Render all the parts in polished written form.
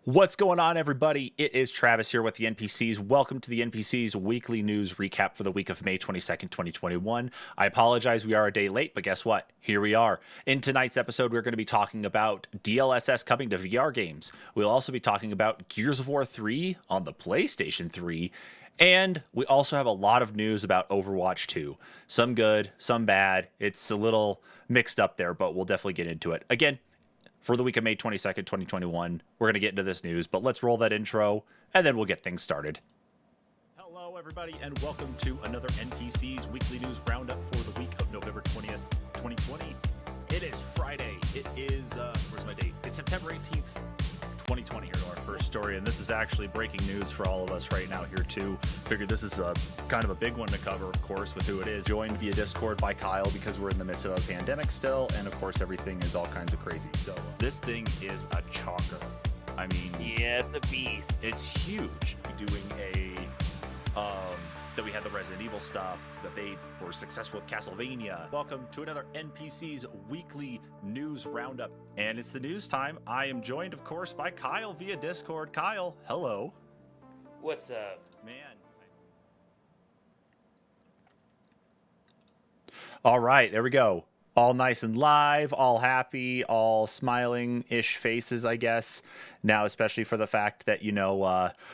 What's going on, everybody? It is Travis here with the NPCs. Welcome to the NPCs weekly news recap for the week of May 22nd, 2021. I apologize, we are a day late, but guess what? Here we are. In tonight's episode, we're going to be talking about DLSS coming to VR games. We'll also be talking about Gears of War 3 on the PlayStation 3. And we also have a lot of news about Overwatch 2. Some good, some bad. It's a little mixed up there, but we'll definitely get into it. Again, for the week of May 22nd, 2021. We're going to get into this news, but let's roll that intro, and then we'll get things started. Hello, everybody, and welcome to another NPC's Weekly News Roundup for the week of November 20th, 2020. It is Friday. It is, where's my date? It's September 18th, 2020 here to our first story, and this is actually breaking news for all of us right now here, too. Figured this is a kind of a big one to cover, of course, with who it is. Joined via Discord by Kyle because we're in the midst of a pandemic still, and of course, everything is all kinds of crazy. So this thing is a chocker. I mean, yeah, it's a beast. It's huge. Doing that we had the Resident Evil stuff, that they were successful with Castlevania. Welcome to another NPC's weekly news roundup. And it's the news time. I am joined, of course, by Kyle via Discord. Kyle, hello. What's up? Man. All right, there we go. All nice and live, all happy, all smiling-ish faces, I guess. Now, especially for the fact that,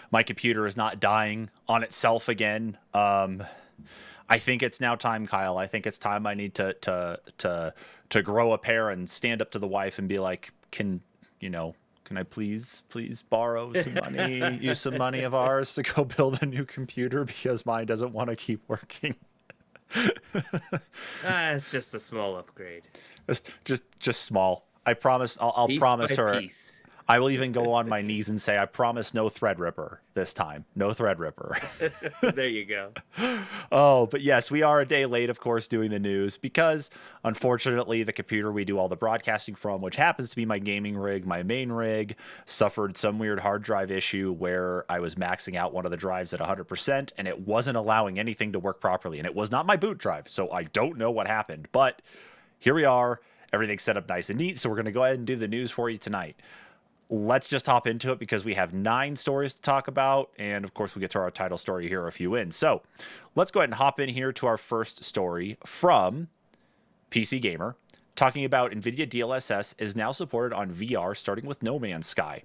my computer is not dying on itself again. I think it's now time, Kyle. I think it's time I need to grow a pair and stand up to the wife and be like, can I please borrow some money, use some money of ours to go build a new computer because mine doesn't want to keep working. It's just a small upgrade. Just small. I promise. I'll promise her. Piece. I will even go on my knees and say, I promise no Threadripper this time. No Threadripper. There you go. Oh, but yes, we are a day late, of course, doing the news because, unfortunately, the computer we do all the broadcasting from, which happens to be my gaming rig, my main rig, suffered some weird hard drive issue where I was maxing out one of the drives at 100%, and it wasn't allowing anything to work properly. And it was not my boot drive, so I don't know what happened. But here we are. Everything's set up nice and neat, so we're going to go ahead and do the news for you tonight. Let's just hop into it because we have 9 stories to talk about. And of course, we get to our title story here a few in. So let's go ahead and hop in here to our first story from PC Gamer, talking about Nvidia DLSS is now supported on VR, starting with No Man's Sky.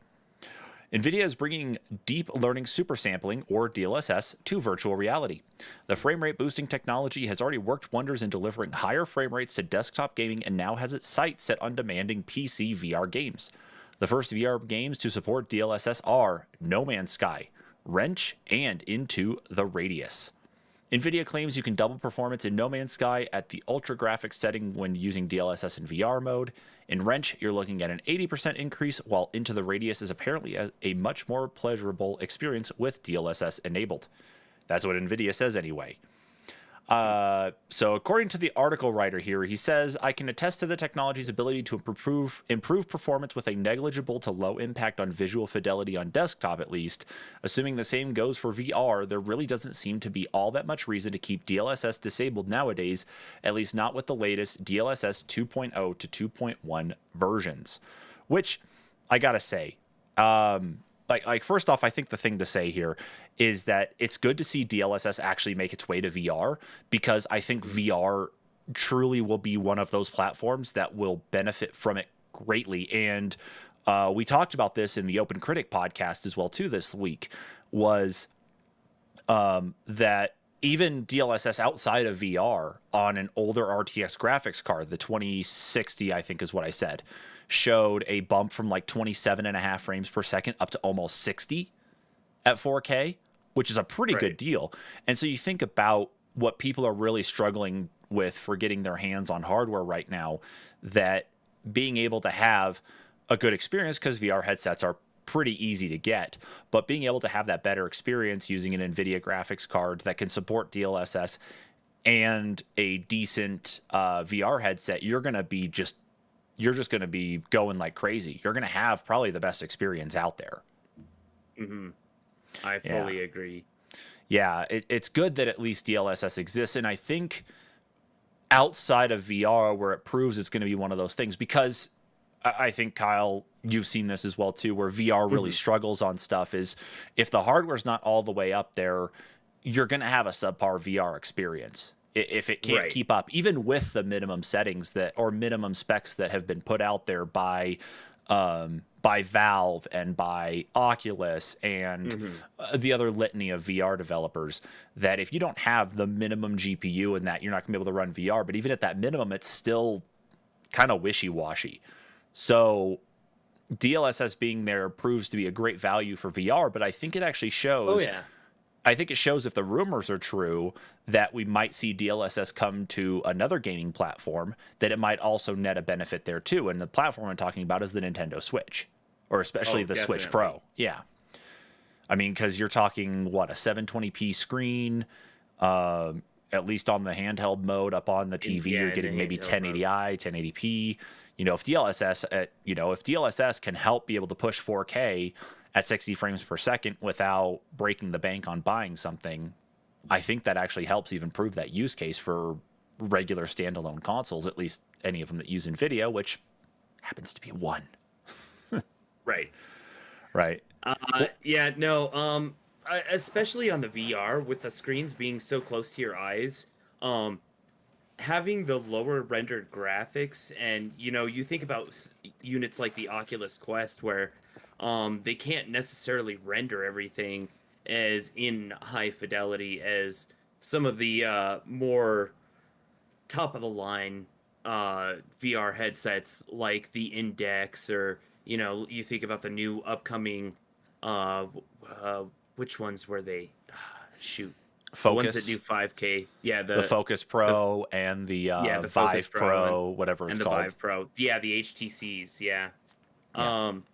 Nvidia is bringing deep learning supersampling, or DLSS, to virtual reality. The frame rate boosting technology has already worked wonders in delivering higher frame rates to desktop gaming and now has its sights set on demanding PC VR games. The first VR games to support DLSS are No Man's Sky, Wrench, and Into the Radius. Nvidia claims you can double performance in No Man's Sky at the ultra graphics setting when using DLSS in VR mode. In Wrench, you're looking at an 80% increase, while Into the Radius is apparently a much more pleasurable experience with DLSS enabled. That's what Nvidia says anyway. So according to the article writer here, he says, I can attest to the technology's ability to improve performance with a negligible to low impact on visual fidelity on desktop, at least. Assuming the same goes for VR, there really doesn't seem to be all that much reason to keep DLSS disabled nowadays, at least not with the latest DLSS 2.0 to 2.1 versions. Which, I gotta say, first off, I think the thing to say here is that it's good to see DLSS actually make its way to VR, because I think VR truly will be one of those platforms that will benefit from it greatly. And we talked about this in the Open Critic podcast as well, too, this week, was that even DLSS outside of VR on an older RTX graphics card, the 2060, I think is what I said, showed a bump from like 27.5 frames per second up to almost 60 at 4K, which is a pretty good deal. And so you think about what people are really struggling with for getting their hands on hardware right now, that being able to have a good experience, because VR headsets are pretty easy to get, but being able to have that better experience using an Nvidia graphics card that can support DLSS and a decent VR headset, you're just going to be going like crazy. You're going to have probably the best experience out there. Mm-hmm. I fully agree. Yeah, it's good that at least DLSS exists. And I think outside of VR, where it proves it's going to be one of those things, because I think, Kyle, you've seen this as well too, where VR really Hmm. struggles on stuff is if the hardware's not all the way up there, you're going to have a subpar VR experience. If it can't Right. keep up, even with the minimum settings that or minimum specs that have been put out there by Valve and by Oculus and Hmm. the other litany of VR developers, that if you don't have the minimum GPU and that, you're not going to be able to run VR. But even at that minimum, it's still kind of wishy washy. So DLSS being there proves to be a great value for VR, but I think it actually Oh shows. yeah. I think it shows if the rumors are true that we might see DLSS come to another gaming platform, that it might also net a benefit there too. And the platform I'm talking about is the Nintendo Switch, or especially Oh, the Switch definitely. Pro. Yeah. I mean, because you're talking, what, a 720p screen, uh, at least on the handheld mode. Up on the TV, you're In the getting maybe handheld mode. 1080i, 1080p. If DLSS can help be able to push 4K at 60 frames per second without breaking the bank on buying something, I think that actually helps even prove that use case for regular standalone consoles, at least any of them that use Nvidia, which happens to be one, Right. right? Well, Yeah, no, especially on the VR with the screens being so close to your eyes, um, having the lower rendered graphics, and you think about units like the Oculus Quest where they can't necessarily render everything as in high fidelity as some of the more top of the line VR headsets like the Index, or you think about the new upcoming uh, uh which ones were they? Shoot, the ones that do Focus, 5K. Yeah, the the Focus the Pro, and the yeah, the Focus Vive Pro Pro, whatever it's and the called. Vive Pro. Yeah, the HTCs. Yeah. Yeah. Um,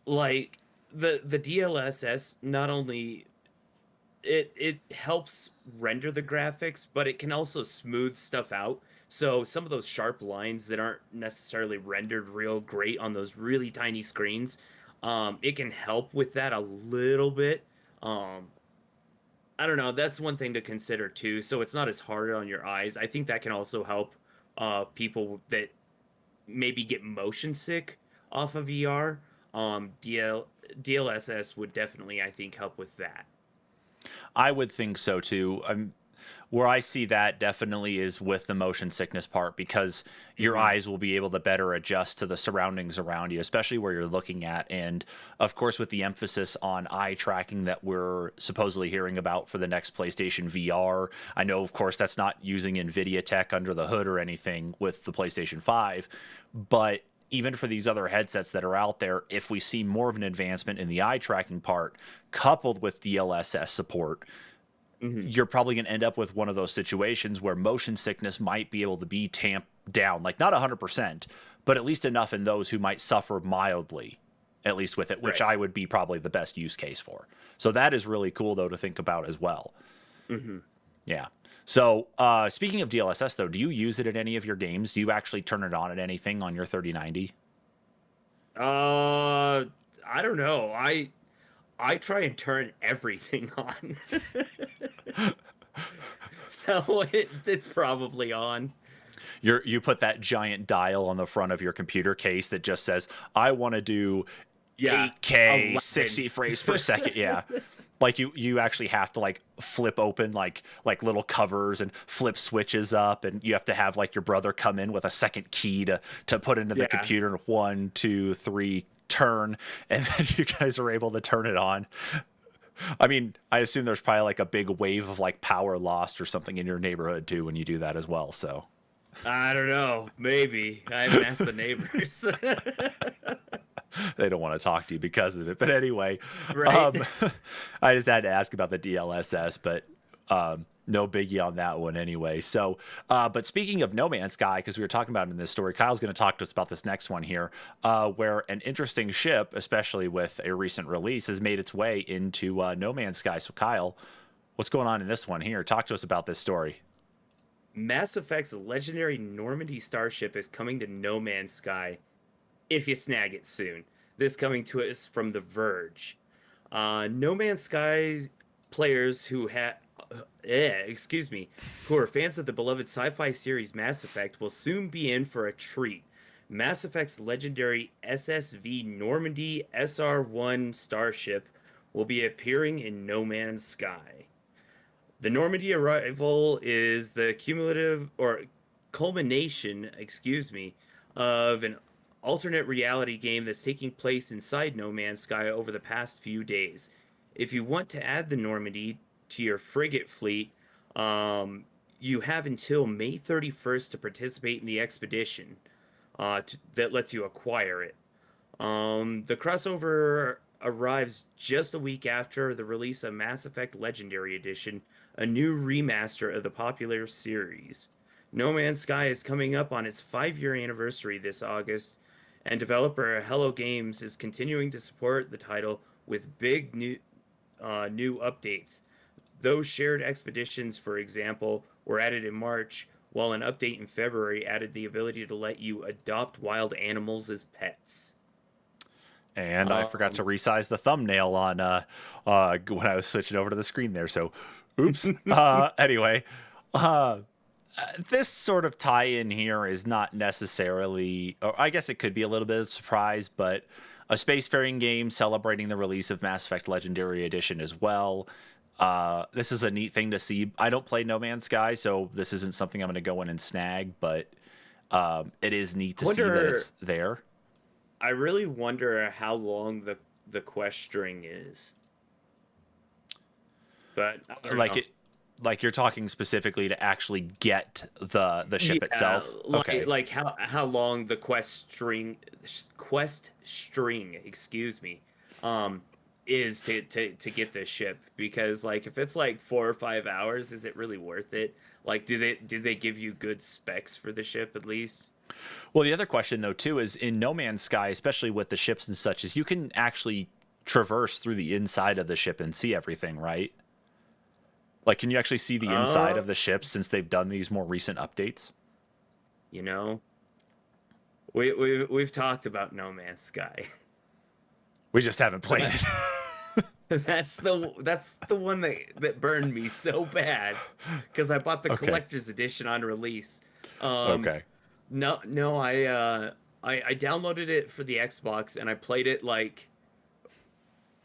like the DLSS, not only it helps render the graphics, but it can also smooth stuff out. So some of those sharp lines that aren't necessarily rendered real great on those really tiny screens, it can help with that a little bit. Um, I don't know. That's one thing to consider too. So it's not as hard on your eyes. I think that can also help people that maybe get motion sick off of VR. DLSS would definitely, I think, help with that. I would think so too. Where I see that definitely is with the motion sickness part, because your Hmm. eyes will be able to better adjust to the surroundings around you, especially where you're looking at. And of course, with the emphasis on eye tracking that we're supposedly hearing about for the next PlayStation VR, I know, of course, that's not using Nvidia tech under the hood or anything with the PlayStation 5, but even for these other headsets that are out there, if we see more of an advancement in the eye tracking part coupled with DLSS support, Hmm. you're probably going to end up with one of those situations where motion sickness might be able to be tamped down, like not 100%, but at least enough in those who might suffer mildly, at least with it, which Right. I would be probably the best use case for. So that is really cool, though, to think about as well. Hmm. Yeah. So speaking of DLSS, though, do you use it in any of your games? Do you actually turn it on at anything on your 3090? Uh, I don't know. I try and turn everything on, so it's probably on. You put that giant dial on the front of your computer case that just says, I want to do Yeah, 8K 11. 60 frames per second. Yeah. Like you actually have to like flip open like little covers and flip switches up, and you have to have like your brother come in with a second key to put into the Yeah. computer, and 1 2 3 turn, and then you guys are able to turn it on. I mean, I assume there's probably like a big wave of like power lost or something in your neighborhood too when you do that as well. So I don't know. Maybe I haven't asked the neighbors. they don't want to talk to you because of it. But anyway, Right. um, I just had to ask about the DLSS, but no biggie on that one anyway. So, but speaking of No Man's Sky, because we were talking about it in this story, Kyle's going to talk to us about this next one here, where an interesting ship, especially with a recent release, has made its way into No Man's Sky. So, Kyle, what's going on in this one here? Talk to us about this story. Mass Effect's legendary Normandy starship is coming to No Man's Sky if you snag it soon. This coming to us from The Verge. No Man's Sky players who are fans of the beloved sci-fi series Mass Effect will soon be in for a treat. Mass Effect's legendary SSV Normandy SR-1 starship will be appearing in No Man's Sky. The Normandy arrival is the cumulative or culmination, excuse me, of an alternate reality game that's taking place inside No Man's Sky over the past few days. If you want to add the Normandy to your frigate fleet, you have until May 31st to participate in the expedition that lets you acquire it. The crossover arrives just a week after the release of Mass Effect Legendary Edition, a new remaster of the popular series. No Man's Sky is coming up on its 5-year anniversary this August, and developer Hello Games is continuing to support the title with big new updates. Those shared expeditions, for example, were added in March, while an update in February added the ability to let you adopt wild animals as pets. And I forgot to resize the thumbnail on when I was switching over to the screen there. So, oops. Anyway, this sort of tie-in here is not necessarily, or I guess it could be a little bit of a surprise, but a spacefaring game celebrating the release of Mass Effect Legendary Edition as well. This is a neat thing to see. I don't play No Man's Sky, so this isn't something I'm going to go in and snag, but it is neat to see that it's there. I really wonder how long the quest string is. But like you're talking specifically to actually get the ship itself. Okay. Like how long the quest string, excuse me, is to get this ship, because like if it's like 4 or 5 hours, is it really worth it? Like do they give you good specs for the ship at least? Well, the other question though too is in No Man's Sky, especially with the ships and such, is you can actually traverse through the inside of the ship and see everything, right? Like, can you actually see the inside of the ship since they've done these more recent updates? You know, we've talked about No Man's Sky. We just haven't played it. That's the one that burned me so bad because I bought the collector's edition on release. Okay. No, I downloaded it for the Xbox and I played it like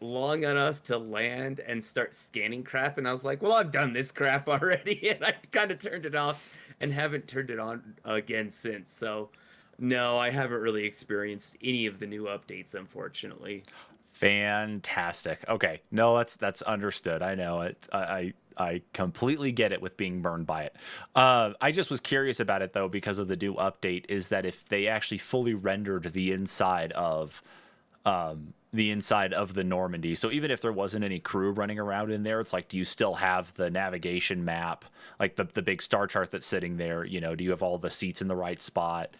long enough to land and start scanning crap, and I was like, well, I've done this crap already, and I kind of turned it off and haven't turned it on again since. So no, I haven't really experienced any of the new updates, unfortunately. Fantastic. Okay. No, that's understood. I know it. I completely get it with being burned by it. I just was curious about it though, because of the new update, is that if they actually fully rendered the inside of the Normandy. So even if there wasn't any crew running around in there, it's like, do you still have the navigation map, like the big star chart that's sitting there? You know, do you have all the seats in the right spot?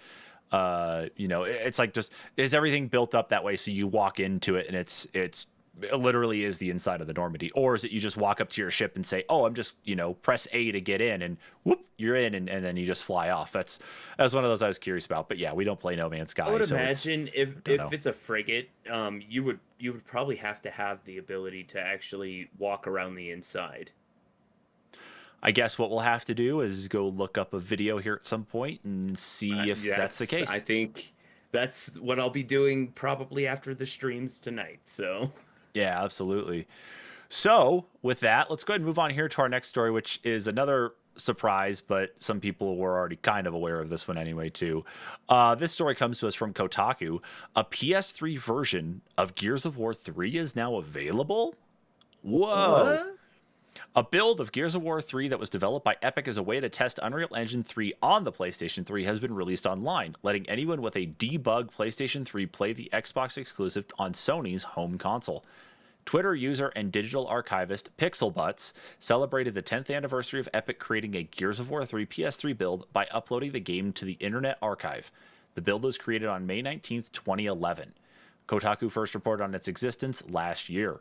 You know, it's like, just, is everything built up that way so you walk into it and it literally is the inside of the Normandy? Or is it you just walk up to your ship and say, oh, I'm just, you know, press A to get in, and whoop, you're in, and then you just fly off? That's one of those I was curious about. But yeah, we don't play No Man's Sky. I would so imagine if it's a frigate, you would probably have to have the ability to actually walk around the inside. I guess what we'll have to do is go look up a video here at some point and see if that's the case. I think that's what I'll be doing probably after the streams tonight. So yeah, absolutely. So with that, let's go ahead and move on here to our next story, which is another surprise, but some people were already kind of aware of this one anyway too. This story comes to us from Kotaku. A PS3 version of Gears of War 3 is now available. Whoa. what? A build of Gears of War 3 that was developed by Epic as a way to test Unreal Engine 3 on the PlayStation 3 has been released online, letting anyone with a debugged PlayStation 3 play the Xbox exclusive on Sony's home console. Twitter user and digital archivist PixelButts celebrated the 10th anniversary of Epic creating a Gears of War 3 PS3 build by uploading the game to the Internet Archive. The build was created on May 19th, 2011. Kotaku first reported on its existence last year.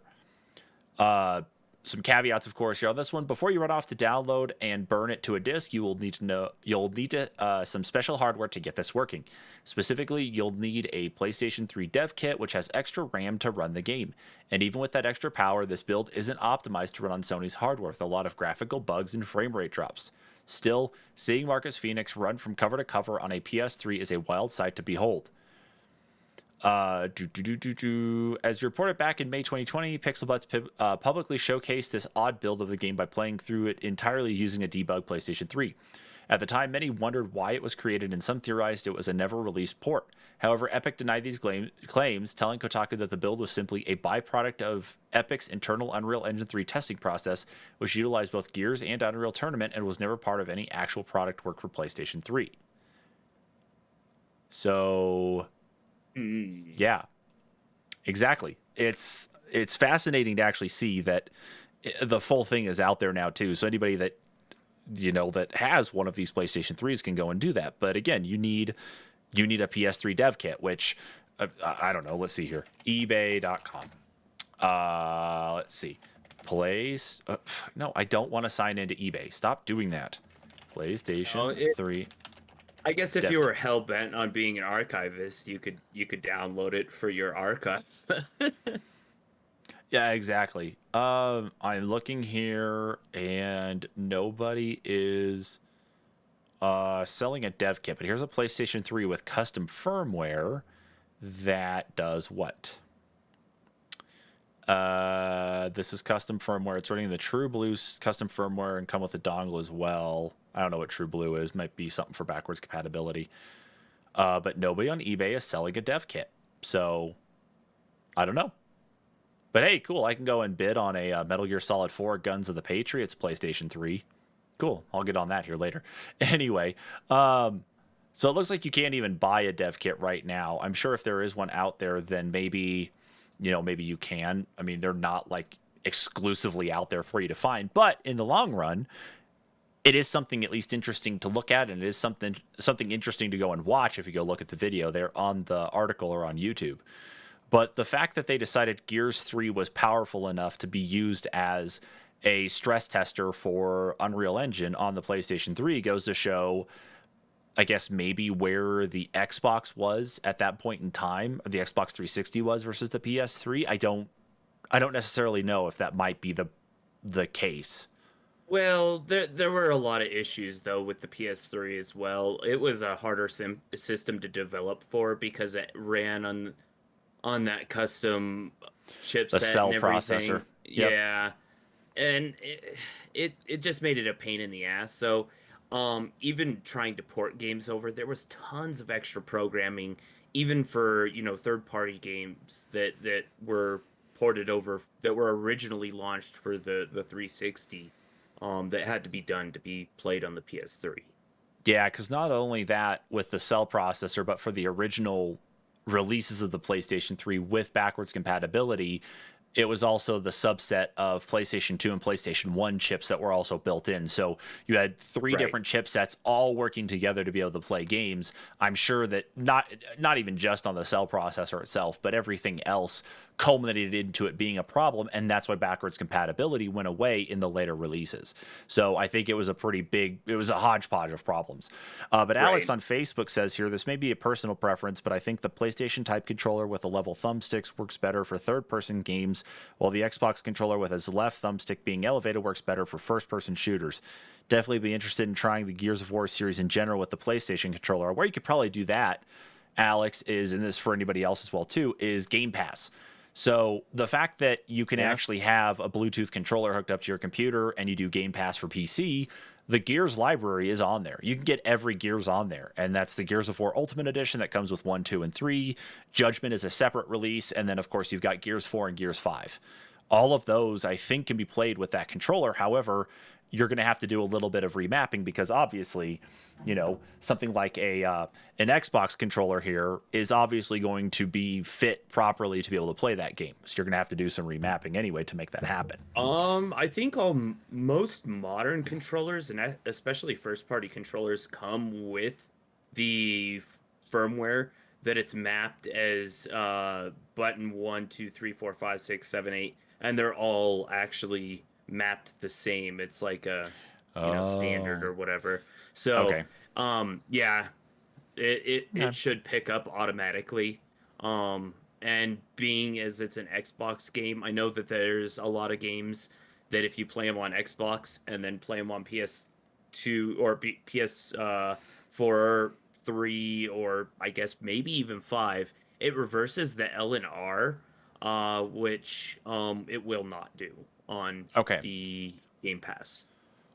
Some caveats, of course, here on this one. Before you run off to download and burn it to a disk, you'll need some special hardware to get this working. Specifically, you'll need a PlayStation 3 dev kit, which has extra RAM to run the game. And even with that extra power, this build isn't optimized to run on Sony's hardware, with a lot of graphical bugs and frame rate drops. Still, seeing Marcus Phoenix run from cover to cover on a PS3 is a wild sight to behold. As reported back in May 2020, Pixelbutts publicly showcased this odd build of the game by playing through it entirely using a debugged PlayStation 3. At the time, many wondered why it was created, and some theorized it was a never-released port. However, Epic denied these claims, telling Kotaku that the build was simply a byproduct of Epic's internal Unreal Engine 3 testing process, which utilized both Gears and Unreal Tournament and was never part of any actual product work for PlayStation 3. So, yeah, exactly. It's fascinating to actually see that the full thing is out there now too. So anybody that that has one of these PlayStation 3s can go and do that. But again, you need a PS3 dev kit, which I don't know. Let's see here. eBay.com. Let's see. No, I don't want to sign into eBay. Stop doing that. PlayStation 3. I guess if you were hell bent on being an archivist, you could download it for your archive. Yeah, exactly. I'm looking here, and nobody is selling a dev kit. But here's a PlayStation 3 with custom firmware that does what? This is custom firmware. It's running the True Blue custom firmware and come with a dongle as well. I don't know what True Blue is. Might be something for backwards compatibility. But nobody on eBay is selling a dev kit. So, I don't know. But hey, cool. I can go and bid on a Metal Gear Solid 4 Guns of the Patriots PlayStation 3. Cool. I'll get on that here later. Anyway, so it looks like you can't even buy a dev kit right now. I'm sure if there is one out there, then maybe you can. I mean, they're not like exclusively out there for you to find. But in the long run, it is something at least interesting to look at, and it is something interesting to go and watch if you go look at the video there on the article or on YouTube. But the fact that they decided Gears 3 was powerful enough to be used as a stress tester for Unreal Engine on the PlayStation 3 goes to show, I guess, maybe where the Xbox was at that point in time, the Xbox 360 was versus the PS3. I don't necessarily know if that might be the case. Well, there were a lot of issues though with the PS3 as well. It was a harder system to develop for because it ran on that custom chipset, the cell and everything. processor. Yep. Yeah, and it just made it a pain in the ass. So, even trying to port games over, there was tons of extra programming, even for third-party games that were ported over that were originally launched for the 360, that had to be done to be played on the PS3. Yeah, because not only that with the cell processor, but for the original releases of the PlayStation 3 with backwards compatibility, it was also the subset of PlayStation 2 and PlayStation 1 chips that were also built in. So you had three different chipsets all working together to be able to play games. I'm sure that not even just on the cell processor itself, but everything else culminated into it being a problem, and that's why backwards compatibility went away in the later releases. So I think it was a hodgepodge of problems. But Alex on Facebook says here, this may be a personal preference, but I think the PlayStation type controller with the level thumbsticks works better for third-person games, while the Xbox controller with its left thumbstick being elevated works better for first-person shooters. Definitely be interested in trying the Gears of War series in general with the PlayStation controller. Where you could probably do that, Alex, is, and this for anybody else as well too, is Game Pass. So the fact that you can actually have a Bluetooth controller hooked up to your computer and you do Game Pass for PC, the Gears library is on there. You can get every Gears on there, and that's the Gears of War Ultimate Edition that comes with 1, 2, and 3. Judgment is a separate release, and then, of course, you've got Gears 4 and Gears 5. All of those, I think, can be played with that controller. However, you're going to have to do a little bit of remapping because obviously, something like an Xbox controller here is obviously going to be fit properly to be able to play that game. So you're going to have to do some remapping anyway to make that happen. I think most modern controllers, and especially first-party controllers, come with the firmware that it's mapped as button 1, 2, 3, 4, 5, 6, 7, 8, and they're all actually mapped the same. It's like a standard or whatever. So it should pick up automatically. And being as it's an Xbox game, I know that there's a lot of games that if you play them on Xbox and then play them on PS 2 or PS4, 3, or I guess maybe even 5, it reverses the L and R, which it will not do on Okay. the Game Pass.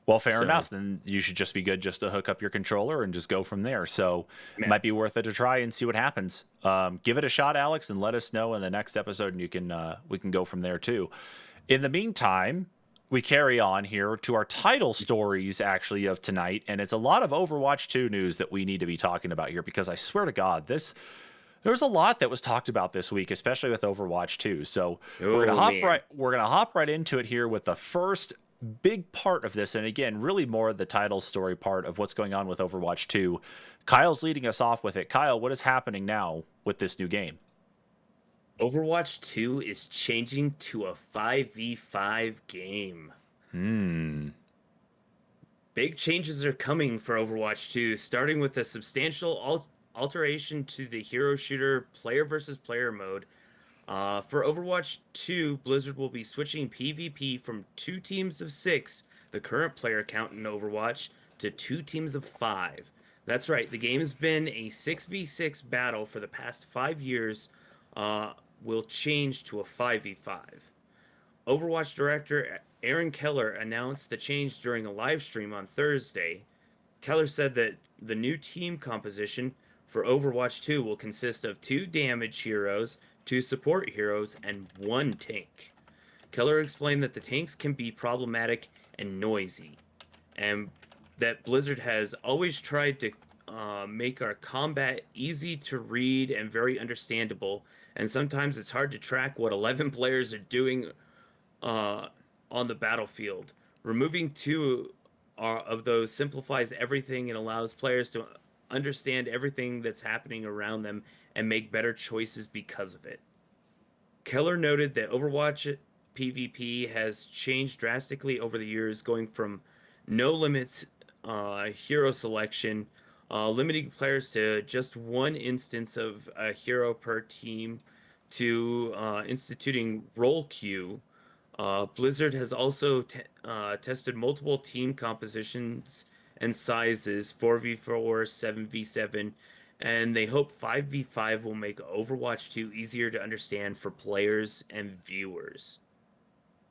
Well, fair So, enough. Then you should just be good just to hook up your controller and just go from there. So man, might be worth it to try and see what happens. Give it a shot, Alex, and let us know in the next episode, and you can we can go from there too. In the meantime, we carry on here to our title stories actually of tonight, and it's a lot of Overwatch 2 news that we need to be talking about here because I swear to God, there's a lot that was talked about this week, especially with Overwatch 2. So oh man. we're gonna hop right into it here with the first big part of this, and again, really more the title story part of what's going on with Overwatch 2. Kyle's leading us off with it. Kyle, what is happening now with this new game? Overwatch 2 is changing to a 5v5 game. Big changes are coming for Overwatch 2, starting with a substantial alteration to the hero shooter player versus player mode. For Overwatch 2, Blizzard will be switching PvP from 2 teams of 6, the current player count in Overwatch, to 2 teams of 5. That's right, the game has been a 6v6 battle for the past 5 years, will change to a 5v5. Overwatch director Aaron Keller announced the change during a live stream on Thursday. Keller said that the new team composition for Overwatch 2 will consist of 2 damage heroes, 2 support heroes, and 1 tank. Keller explained that the tanks can be problematic and noisy, and that Blizzard has always tried to make our combat easy to read and very understandable, and sometimes it's hard to track what 11 players are doing uh, on the battlefield. Removing 2 of those simplifies everything and allows players to understand everything that's happening around them and make better choices because of it. Keller noted that Overwatch PvP has changed drastically over the years, going from no limits hero selection, limiting players to just 1 instance of a hero per team, to instituting role queue. Blizzard has also tested multiple team compositions and sizes, 4v4, 7v7, and they hope 5v5 will make Overwatch 2 easier to understand for players and viewers.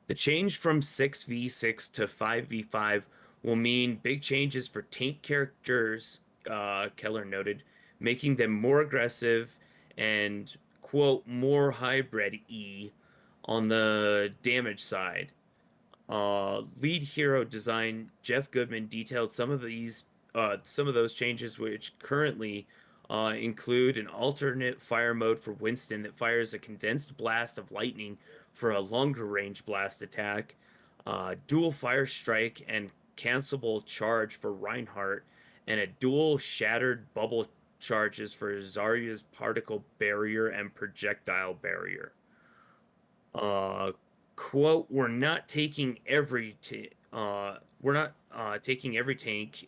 The change from 6v6 to 5v5 will mean big changes for tank characters, Keller noted, making them more aggressive and, quote, more hybrid-y on the damage side. Lead hero design Jeff Goodman detailed some of those changes, which currently include an alternate fire mode for Winston that fires a condensed blast of lightning for a longer range blast attack, dual fire strike and cancelable charge for Reinhardt, and a dual shattered bubble charges for Zarya's particle barrier and projectile barrier. Uh, Quote, we're not taking every tank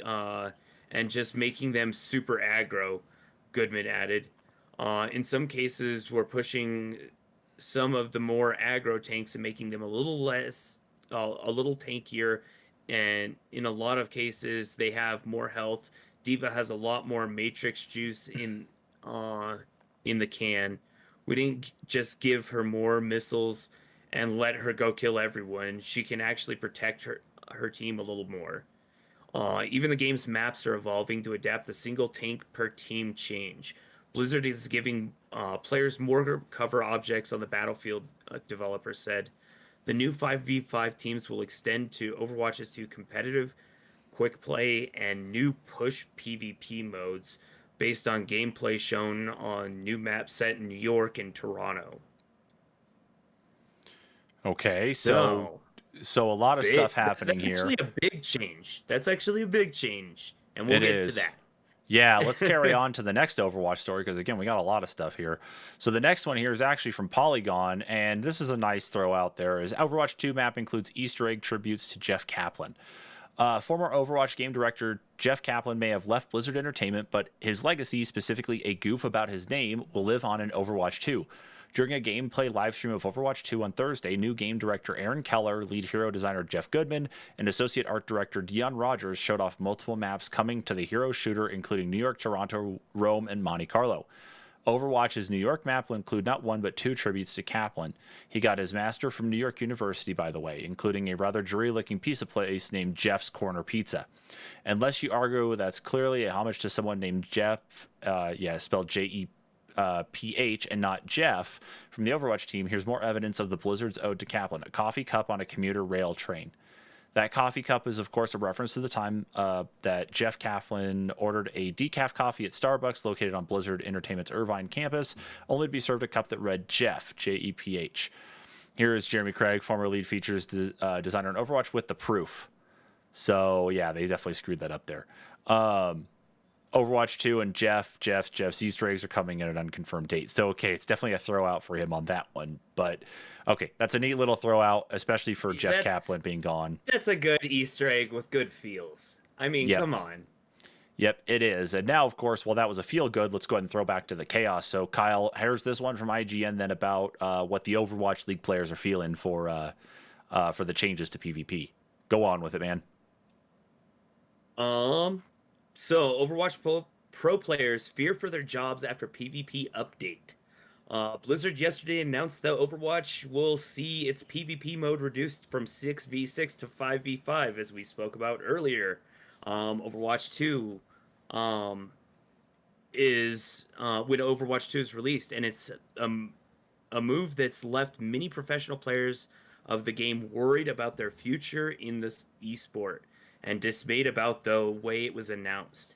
and just making them super aggro, Goodman added. In some cases, we're pushing some of the more aggro tanks and making them a little tankier, and in a lot of cases, they have more health. Diva has a lot more matrix juice in the can. We didn't just give her more missiles and let her go kill everyone. She can actually protect her team a little more. Even the game's maps are evolving to adapt the single tank per team change. Blizzard is giving players more cover objects on the battlefield, developer said. The new 5v5 teams will extend to Overwatch's 2 competitive, quick play, and new push PvP modes based on gameplay shown on new maps set in New York and Toronto. Okay, so So, so a lot of stuff happening that's here. actually a big change. That's actually a big change. And we'll It get to is. that. Yeah, let's carry on to the next Overwatch story because again, we got a lot of stuff here. So the next one here is actually from Polygon, and this is a nice throw out there. Is Overwatch 2 map includes Easter egg tributes to Jeff Kaplan. Former Overwatch game director Jeff Kaplan may have left Blizzard Entertainment, but his legacy, specifically a goof about his name, will live on in Overwatch 2. During a gameplay live stream of Overwatch 2 on Thursday, new game director Aaron Keller, lead hero designer Jeff Goodman, and associate art director Dion Rogers showed off multiple maps coming to the hero shooter, including New York, Toronto, Rome, and Monte Carlo. Overwatch's New York map will include not one but two tributes to Kaplan. He got his master from New York University, by the way, including a rather dreary-looking pizza place named Jeff's Corner Pizza. Unless you argue that's clearly a homage to someone named Jeff, spelled Jeph, and not Jeff, from the Overwatch team, here's more evidence of the Blizzard's ode to Kaplan, a coffee cup on a commuter rail train. That coffee cup is, of course, a reference to the time that Jeff Kaplan ordered a decaf coffee at Starbucks located on Blizzard Entertainment's Irvine campus, only to be served a cup that read Jeff, Jeph. Here is Jeremy Craig, former lead features designer in Overwatch, with the proof. So, yeah, they definitely screwed that up there. Overwatch 2 and Jeff's Easter eggs are coming in at an unconfirmed date. So, okay, it's definitely a throw out for him on that one. But, okay, that's a neat little throw out, especially for Jeff Kaplan being gone. That's a good Easter egg with good feels. I mean, come on. Yep, it is. And now, of course, while that was a feel good, let's go ahead and throw back to the chaos. So, Kyle, here's this one from IGN then about what the Overwatch League players are feeling for the changes to PvP. Go on with it, man. So Overwatch Pro players fear for their jobs after PvP update. Blizzard yesterday announced that Overwatch will see its PvP mode reduced from 6v6 to 5v5, as we spoke about earlier. Overwatch 2 is when Overwatch 2 is released, and it's a move that's left many professional players of the game worried about their future in this esport and dismayed about the way it was announced.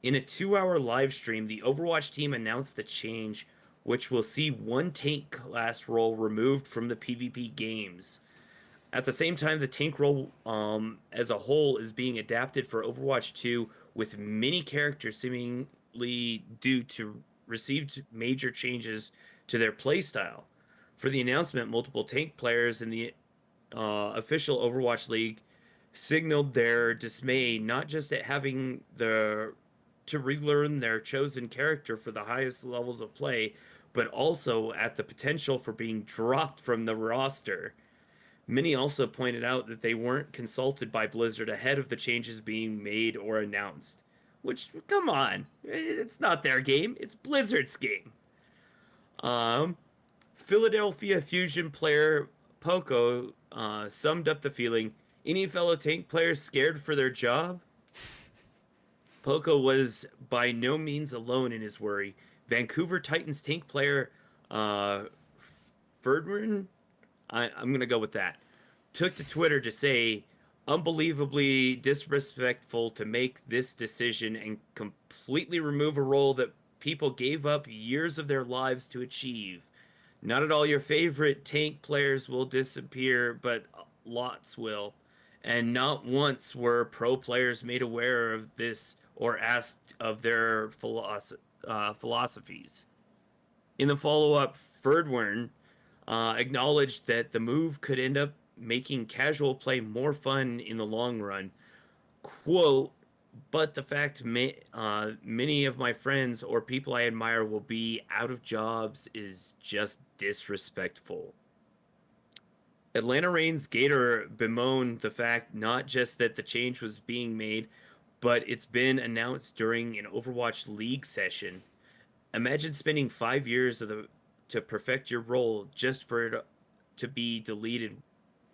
In a 2-hour live stream, the Overwatch team announced the change, which will see one tank class role removed from the PvP games. At the same time, the tank role as a whole is being adapted for Overwatch 2, with many characters seemingly due to received major changes to their playstyle. For the announcement, multiple tank players in the official Overwatch League signaled their dismay not just at having to relearn their chosen character for the highest levels of play, but also at the potential for being dropped from the roster. Many also pointed out that they weren't consulted by Blizzard ahead of the changes being made or announced. Which, come on, it's not their game, it's Blizzard's game. Philadelphia Fusion player Poco summed up the feeling. Any fellow tank players scared for their job? Poco was by no means alone in his worry. Vancouver Titans tank player Ferdwin, I'm going to go with that, took to Twitter to say, unbelievably disrespectful to make this decision and completely remove a role that people gave up years of their lives to achieve. Not at all your favorite tank players will disappear, but lots will. And not once were pro players made aware of this or asked of their philosophies. In the follow-up, Ferdwern acknowledged that the move could end up making casual play more fun in the long run. Quote, but the fact many of my friends or people I admire will be out of jobs is just disrespectful. Atlanta Reign's Gator bemoaned the fact not just that the change was being made, but it's been announced during an Overwatch League session. Imagine spending 5 years to perfect your role just for it to be deleted,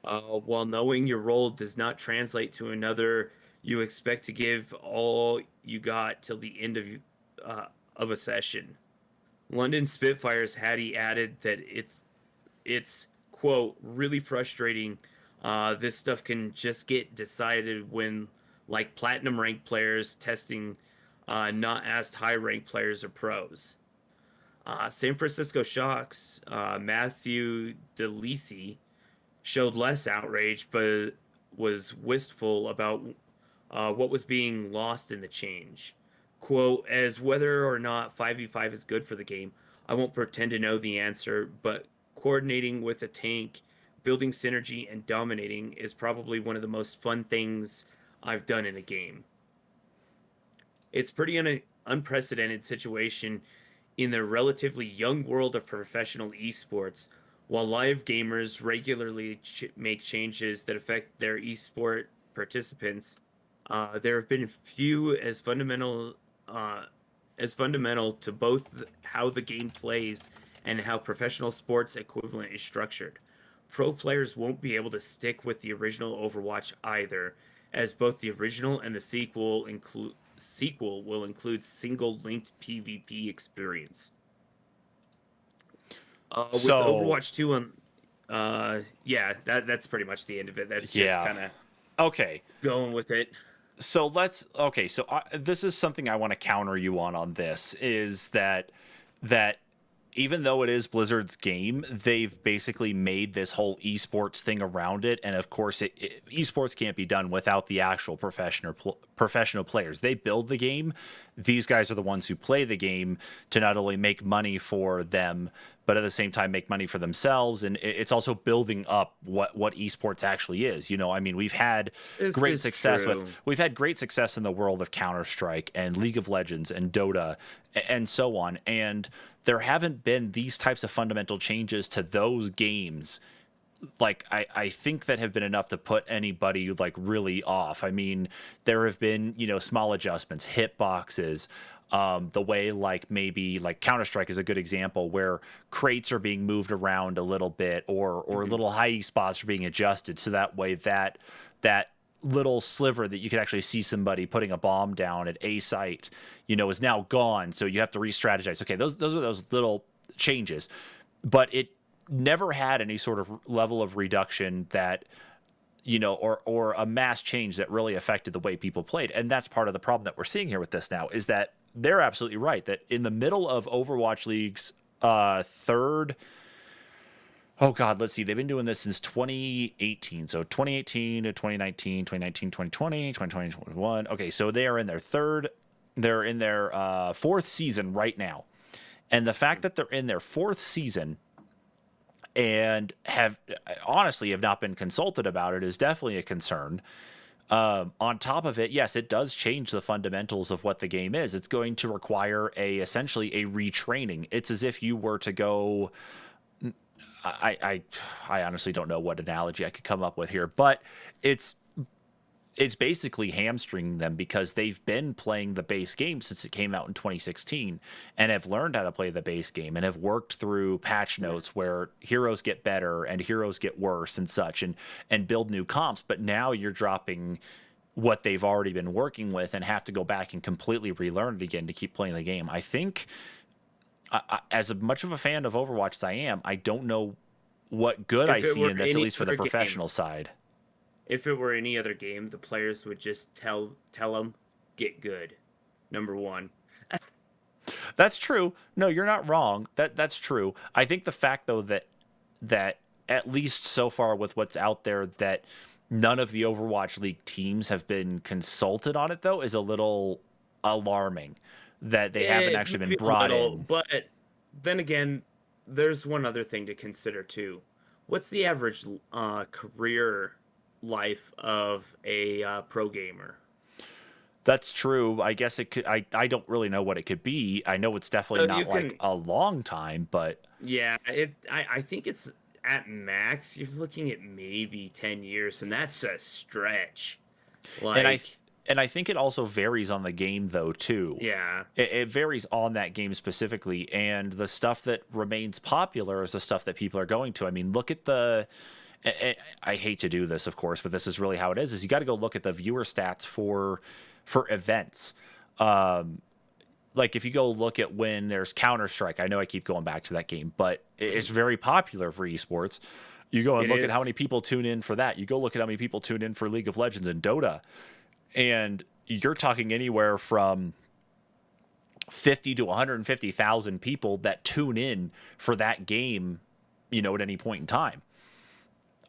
while knowing your role does not translate to another. You expect to give all you got till the end of a session. London Spitfires Hattie added that it's quote, really frustrating. This stuff can just get decided when, like, platinum ranked players testing not asked high ranked players or pros. San Francisco Shock's Matthew DeLisi showed less outrage, but was wistful about what was being lost in the change. Quote, as whether or not 5v5 is good for the game, I won't pretend to know the answer, but coordinating with a tank, building synergy, and dominating is probably one of the most fun things I've done in a game. It's pretty unprecedented situation in the relatively young world of professional esports, while live gamers regularly make changes that affect their esport participants, there have been few uh, as fundamental to both how the game plays and how professional sports equivalent is structured. Pro players won't be able to stick with the original Overwatch either, as both the original and the sequel will include single linked PvP experience. With So, Overwatch 2 on yeah, that's pretty much the end of it. That's just yeah. kind of Okay. going with it. So this is something I want to counter you on this is that even though it is Blizzard's game, they've basically made this whole esports thing around it, and of course, esports can't be done without the actual professional players. They build the game; these guys are the ones who play the game to not only make money for them, but at the same time make money for themselves. And it's also building up what esports actually is. You know, I mean, This is true. we've had great success in the world of Counter-Strike and League of Legends and Dota and so on, and there haven't been these types of fundamental changes to those games like I think that have been enough to put anybody like really off. I mean, there have been, you know, small adjustments, hitboxes, the way like maybe like Counter-Strike is a good example where crates are being moved around a little bit or Mhm. little high spots are being adjusted so that way that little sliver that you could actually see somebody putting a bomb down at a site, you know, is now gone. So you have to re-strategize. Okay, those are those little changes, but it never had any sort of level of reduction that, you know, or a mass change that really affected the way people played. And that's part of the problem that we're seeing here with this now is that they're absolutely right that in the middle of Overwatch League's third, oh God, let's see, they've been doing this since 2018. So 2018 to 2019, 2019, 2020, 2020, 2021. Okay, so they are in their fourth season right now. And the fact that they're in their fourth season and have honestly have not been consulted about it is definitely a concern. On top of it, yes, it does change the fundamentals of what the game is. It's going to require essentially a retraining. It's as if you were to go. I honestly don't know what analogy I could come up with here, but it's it's basically hamstringing them because they've been playing the base game since it came out in 2016 and have learned how to play the base game and have worked through patch notes where heroes get better and heroes get worse and such and build new comps. But now you're dropping what they've already been working with and have to go back and completely relearn it again to keep playing the game. I think as much of a fan of Overwatch as I am, I don't know what good I If it see were in this, at any least for the other game, professional side. if it were any other game, the players would just tell them get good. Number one. That's true. No, you're not wrong. That's true. I think the fact though that at least so far with what's out there that none of the Overwatch League teams have been consulted on it though is a little alarming that they haven't It actually might been be a brought little, in. but then again, there's one other thing to consider too. What's the average career life of a pro gamer? That's true. I guess it could I don't really know what it could be. I know it's definitely So you not like can, a long time, but yeah, I think it's at max you're looking at maybe 10 years, and that's a stretch. and Like, I think it also varies on the game though too. yeah, It varies on that game specifically, and the stuff that remains popular is the stuff that people are going to. I mean, look at I hate to do this, of course, but this is really how it is. Is you got to go look at the viewer stats for events. Um, like if you go look at when there's Counter Strike, I know I keep going back to that game, but it's very popular for esports. You go and it look at how is. many people tune in for that. You go look at how many people tune in for League of Legends and Dota, and you're talking anywhere from 50 to 150,000 people that tune in for that game, you know, at any point in time.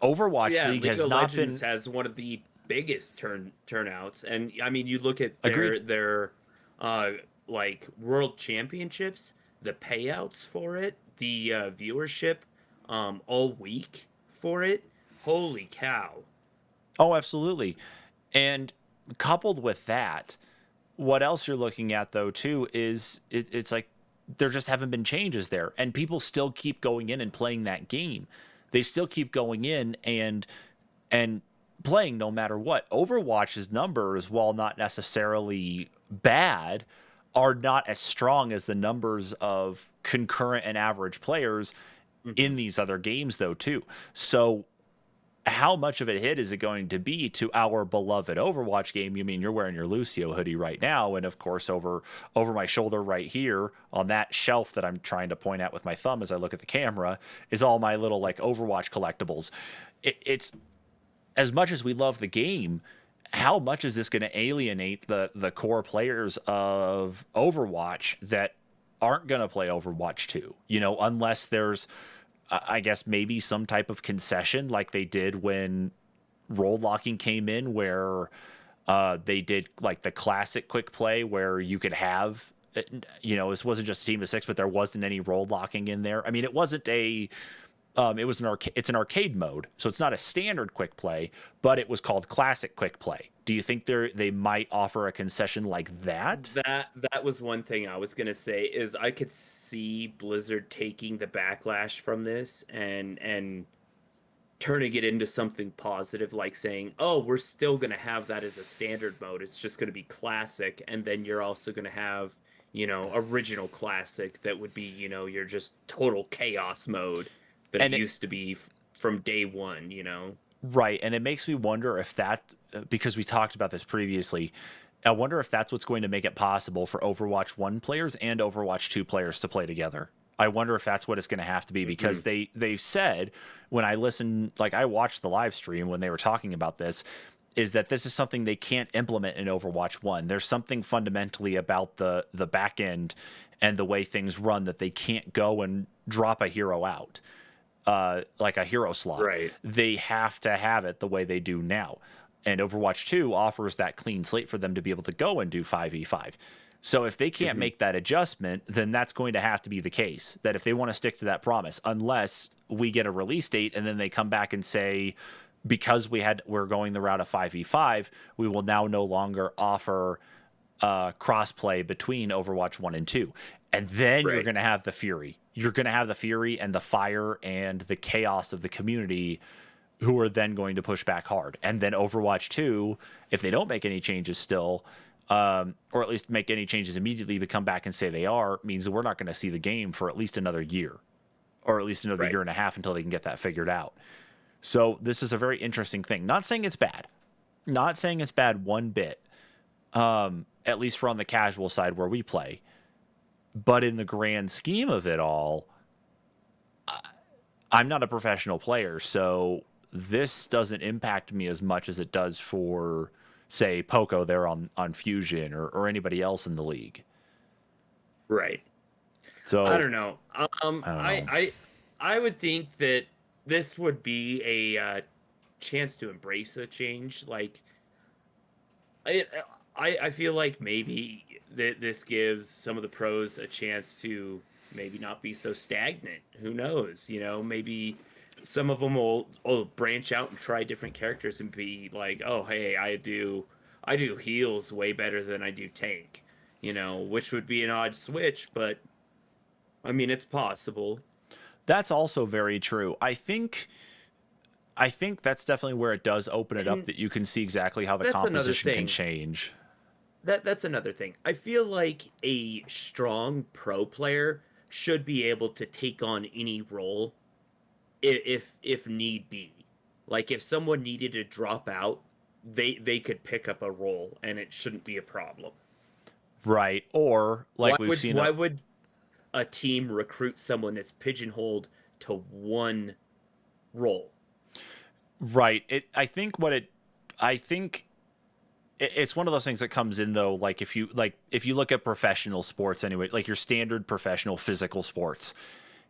Overwatch Yeah, League League has of not Legends been has one of the biggest turnouts, and I mean, you look at agreed. their uh like world championships, the payouts for it, the viewership, all week for it. Holy cow! Oh, absolutely. And coupled with that, what else you're looking at though too is it's like there just haven't been changes there, and people still keep going in and playing that game. They still keep going in and playing no matter what. Overwatch's numbers, while not necessarily bad, are not as strong as the numbers of concurrent and average players in these other games, though, too. So how much of a hit is it going to be to our beloved Overwatch game? You mean you're wearing your Lucio hoodie right now, and of course over my shoulder right here on that shelf that I'm trying to point at with my thumb as I look at the camera is all my little like Overwatch collectibles. It's as much as we love the game, how much is this going to alienate the core players of Overwatch that aren't going to play Overwatch 2? You know, unless there's I guess maybe some type of concession like they did when role locking came in, where they did like the classic quick play where you could have, you know, this wasn't just a team of 6, but there wasn't any role locking in there. I mean, it wasn't a it's an arcade mode, so it's not a standard quick play, but it was called classic quick play. Do you think they might offer a concession like that? That was one thing I was gonna say is I could see Blizzard taking the backlash from this and turning it into something positive, like saying, "Oh, we're still gonna have that as a standard mode. It's just gonna be classic, and then you're also gonna have, you know, original classic that would be, you know, your just total chaos mode that it used to be from day one, you know." Right, and it makes me wonder if that, because we talked about this previously, I wonder if that's what's going to make it possible for Overwatch 1 players and Overwatch 2 players to play together. I wonder if that's what it's going to have to be, because they've said, when I listened, like I watched the live stream when they were talking about this, is that this is something they can't implement in Overwatch 1. There's something fundamentally about the back end and the way things run that they can't go and drop a hero out. Like a hero slot. Right. They have to have it the way they do now. And Overwatch 2 offers that clean slate for them to be able to go and do 5v5. So if they can't make that adjustment, then that's going to have to be the case. That if they want to stick to that promise, unless we get a release date and then they come back and say, because we're going the route of 5v5, we will now no longer offer crossplay between Overwatch 1 and 2. And then you're going to have the fury. You're going to have the fury and the fire and the chaos of the community who are then going to push back hard. And then Overwatch 2, if they don't make any changes still, or at least make any changes immediately but come back and say they are, means that we're not going to see the game for at least another year, or at least another year and a half until they can get that figured out. So this is a very interesting thing. Not saying it's bad. Not saying it's bad one bit, at least for on the casual side where we play. But in the grand scheme of it all, I'm not a professional player, so this doesn't impact me as much as it does for, say, Poco there on Fusion or anybody else in the league. Right. So I don't know. I would think that this would be a chance to embrace a change. Like, I feel like maybe this gives some of the pros a chance to maybe not be so stagnant. Who knows? You know, maybe some of them will branch out and try different characters and be like, oh, hey, I do heals way better than I do tank. You know, which would be an odd switch, but I mean, it's possible. That's also very true. I think that's definitely where it does open it up, that you can see exactly how the composition can change. That's another thing. I feel like a strong pro player should be able to take on any role if need be. Like if someone needed to drop out, they could pick up a role and it shouldn't be a problem. Right. Or like why would a team recruit someone that's pigeonholed to one role? Right. I think it's one of those things that comes in though, like if you look at professional sports anyway, like your standard professional physical sports,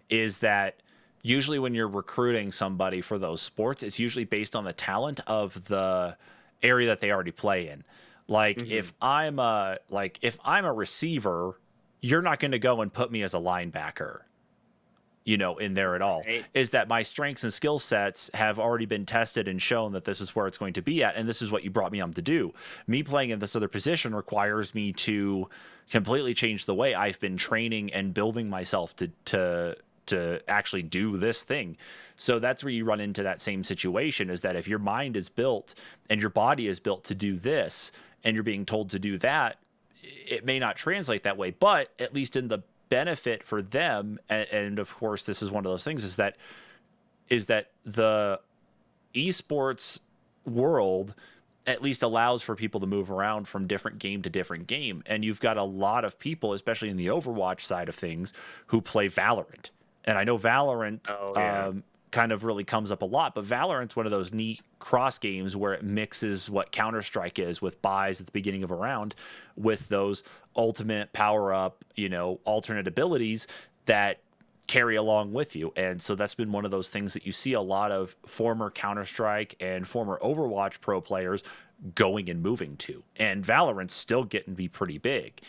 is that usually when you're recruiting somebody for those sports, it's usually based on the talent of the area that they already play in. Like if I'm a receiver, you're not going to go and put me as a linebacker. in there at all. Right. Is that my strengths and skill sets have already been tested and shown that this is where it's going to be at, and this is what you brought me on to do. Me playing in this other position requires me to completely change the way I've been training and building myself to actually do this thing. So that's where you run into that same situation, is that if your mind is built and your body is built to do this and you're being told to do that, it may not translate that way, but at least in the benefit for them, and of course this is one of those things, is that the esports world at least allows for people to move around from different game to different game. And you've got a lot of people, especially in the Overwatch side of things, who play Valorant. And I know Valorant kind of really comes up a lot, but Valorant's one of those neat cross games where it mixes what Counter-Strike is with buys at the beginning of a round with those ultimate power-up, alternate abilities that carry along with you. And so that's been one of those things that you see a lot of former Counter-Strike and former Overwatch pro players going and moving to. And Valorant's still getting to be pretty big.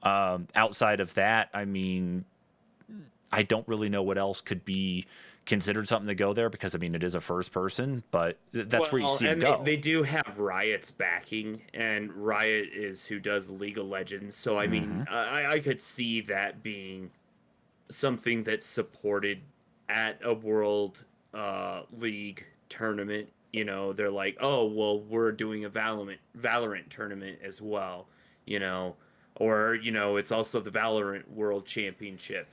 Outside of that, I mean, I don't really know what else could be considered something to go there, because it is a first person, but that's where you see it go. They do have Riot's backing, and Riot is who does League of Legends. So I mean, I could see that being something that's supported at a World League tournament. They're like, oh well, we're doing a Valorant tournament as well. Or it's also the Valorant World Championship,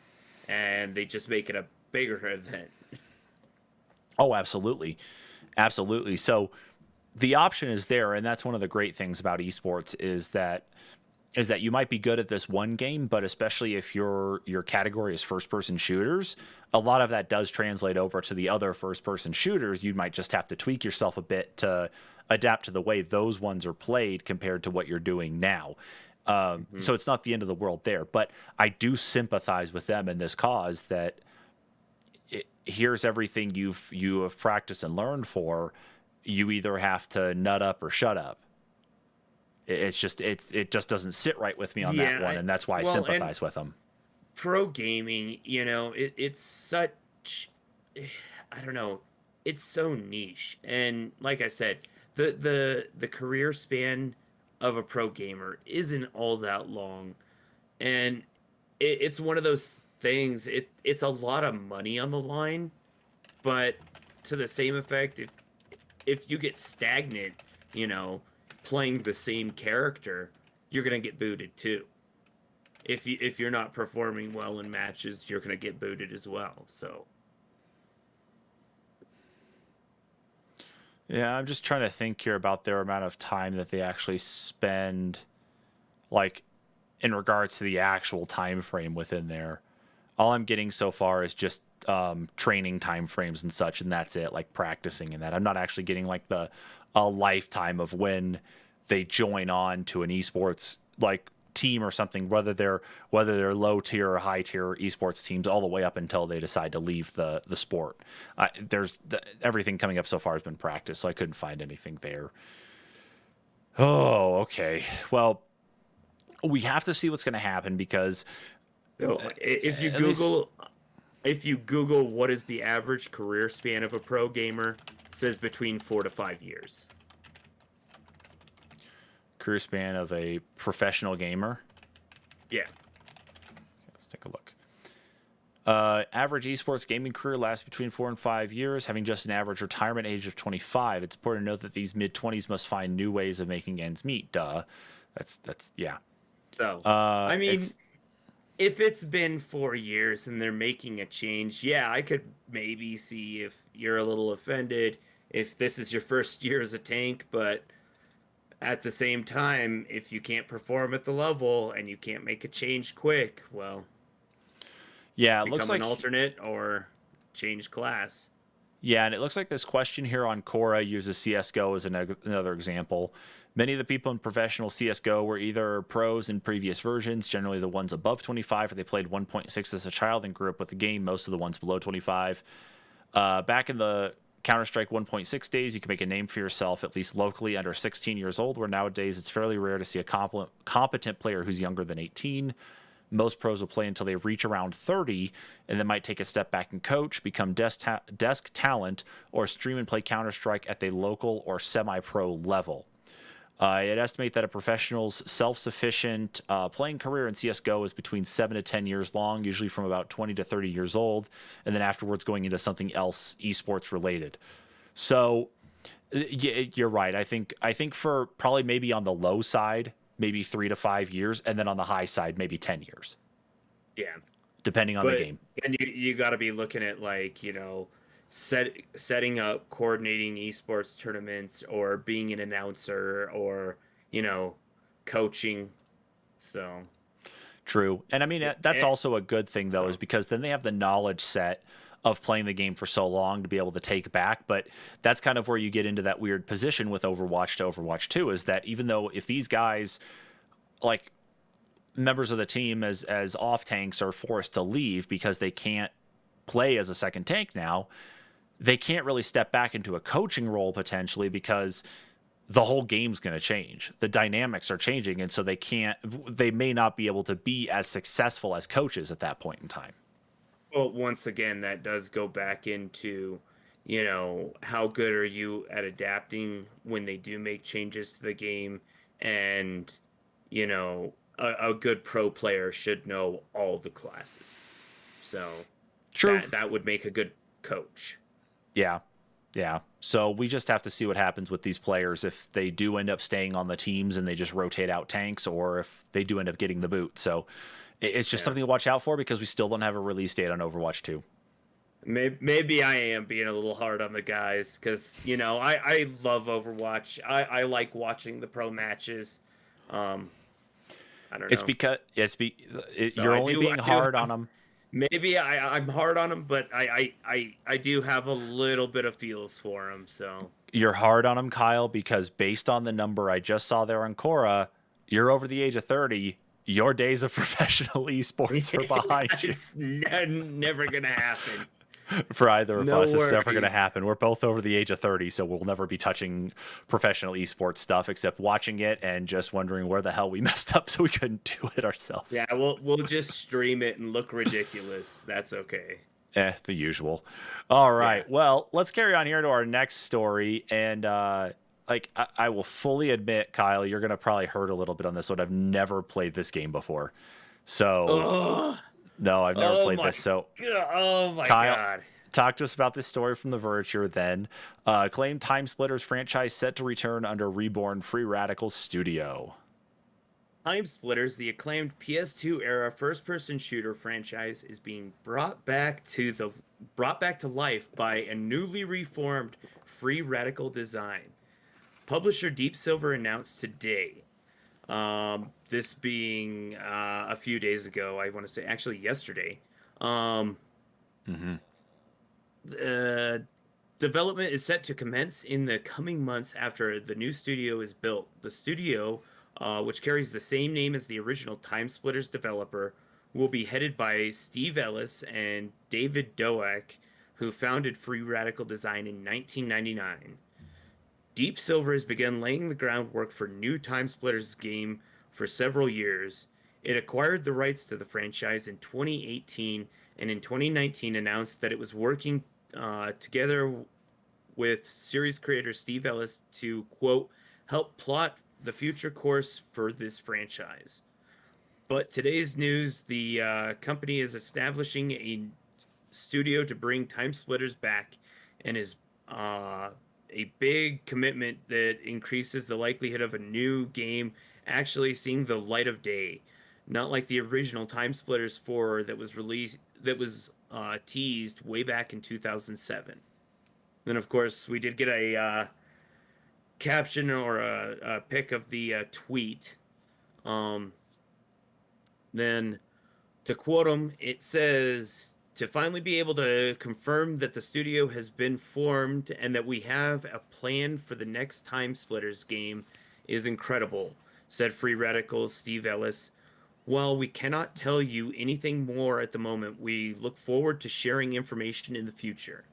and they just make it a bigger event. Oh, absolutely. Absolutely. So the option is there, and that's one of the great things about esports is that you might be good at this one game, but especially if your category is first-person shooters, a lot of that does translate over to the other first-person shooters. You might just have to tweak yourself a bit to adapt to the way those ones are played compared to what you're doing now. So it's not the end of the world there, but I do sympathize with them in this cause that here's everything you have practiced and learned for. You either have to nut up or shut up. It just doesn't sit right with me on that one, and that's why I sympathize with them. Pro gaming, it's such, I don't know, it's so niche, and like I said, the career span of a pro gamer isn't all that long, and it's one of those things. It's a lot of money on the line, but to the same effect, if you get stagnant, playing the same character, you're gonna get booted too. If you're not performing well in matches, you're gonna get booted as well. So yeah, I'm just trying to think here about their amount of time that they actually spend, like, in regards to the actual time frame within there. All I'm getting so far is just training time frames and such, and that's it, like practicing and that. I'm not actually getting like a lifetime of when they join on to an esports like team or something, whether they're low tier or high tier esports teams, all the way up until they decide to leave the sport. Everything coming up so far has been practice, so I couldn't find anything there. Oh, okay. Well, we have to see what's going to happen, because if you Google what is the average career span of a pro gamer, it says between 4 to 5 years. Career span of a professional gamer? Yeah. Let's take a look. Average esports gaming career lasts between 4 and 5 years, having just an average retirement age of 25. It's important to note that these mid-20s must find new ways of making ends meet. Duh. That's yeah. So, I mean, if it's been 4 years and they're making a change, yeah, I could maybe see if you're a little offended if this is your first year as a tank, but at the same time, if you can't perform at the level and you can't make a change quick, well, yeah, it looks like an alternate or change class. Yeah, and it looks like this question here on Quora uses CSGO as another example. Many of the people in professional CSGO were either pros in previous versions, generally the ones above 25, or they played 1.6 as a child and grew up with the game, most of the ones below 25. Back in the Counter-Strike 1.6 days, you could make a name for yourself, at least locally, under 16 years old, where nowadays it's fairly rare to see a competent player who's younger than 18. Most pros will play until they reach around 30 and then might take a step back and coach, become desk talent, or stream and play Counter-Strike at the local or semi-pro level. It estimates that a professional's self-sufficient playing career in CSGO is between 7 to 10 years long, usually from about 20 to 30 years old, and then afterwards going into something else esports related. So you're right. I think for probably maybe on the low side, maybe 3 to 5 years, and then on the high side, maybe 10 years, Yeah. depending on the But game. and you got to be looking at like, setting up, coordinating esports tournaments, or being an announcer, or, you know, coaching. So, True. And I mean, that's eh, also a good thing, though, is so because then they have the knowledge set of playing the game for so long to be able to take back. But that's kind of where you get into that weird position with Overwatch to Overwatch 2 is that even though if these guys, like members of the team as off tanks, are forced to leave because they can't play as a second tank now, they can't really step back into a coaching role potentially because the whole game's going to change. The dynamics are changing, and so they may not be able to be as successful as coaches at that point in time. well, once again, that does go back into, how good are you at adapting when they do make changes to the game, and a good pro player should know all the classes. So True. that would make a good coach. Yeah. Yeah. So we just have to see what happens with these players if they do end up staying on the teams and they just rotate out tanks, or if they do end up getting the boot. So it's just Yeah. something to watch out for because we still don't have a release date on Overwatch 2. Maybe I am being a little hard on the guys because I love Overwatch. I like watching the pro matches. Um, I don't It's know. because So you're only being I do hard on have them. maybe I'm hard on them, but I do have a little bit of feels for them. So You're hard on them, Kyle, because based on the number I just saw there on Cora, you're over the age of 30. Your days of professional esports are behind you. it's never gonna happen. For either of No us, it's never going to worries. happen. We're both over the age of 30, so we'll never be touching professional esports stuff except watching it and just wondering where the hell we messed up so we couldn't do it ourselves. Yeah, we'll just stream it and look ridiculous. That's okay. The usual. All Yeah. right. Well, let's carry on here to our next story. And I will fully admit, Kyle, you're going to probably hurt a little bit on this one. I've never played this game before. So, Oh, no, I've never oh played my this. So, god. Oh my Kyle, god. talk to us about this story from The Verge here then. Acclaimed Time Splitters franchise set to return under Reborn Free Radical Studio. Time Splitters, the acclaimed PS2 era first-person shooter franchise, is being brought back to life by a newly reformed Free Radical design. Publisher Deep Silver announced today. This being a few days ago, I want to say actually yesterday. Um, Mm-hmm. Development is set to commence in the coming months after the new studio is built. The studio, which carries the same name as the original Time Splitters developer, will be headed by Steve Ellis and David Doak, who founded Free Radical Design in 1999. Deep Silver has begun laying the groundwork for new Time Splitters game for several years. It acquired the rights to the franchise in 2018 and in 2019 announced that it was working together with series creator Steve Ellis to, quote, help plot the future course for this franchise. But today's news, the company is establishing a studio to bring Time Splitters back and is a big commitment that increases the likelihood of a new game actually seeing the light of day. Not like the original Time Splitters 4 that was teased way back in 2007. Then, of course, we did get a caption or a pic of the tweet. Um, then, to quote him, it says, to finally be able to confirm that the studio has been formed and that we have a plan for the next Time Splitters game is incredible, said Free Radical Steve Ellis. While we cannot tell you anything more at the moment, we look forward to sharing information in the future.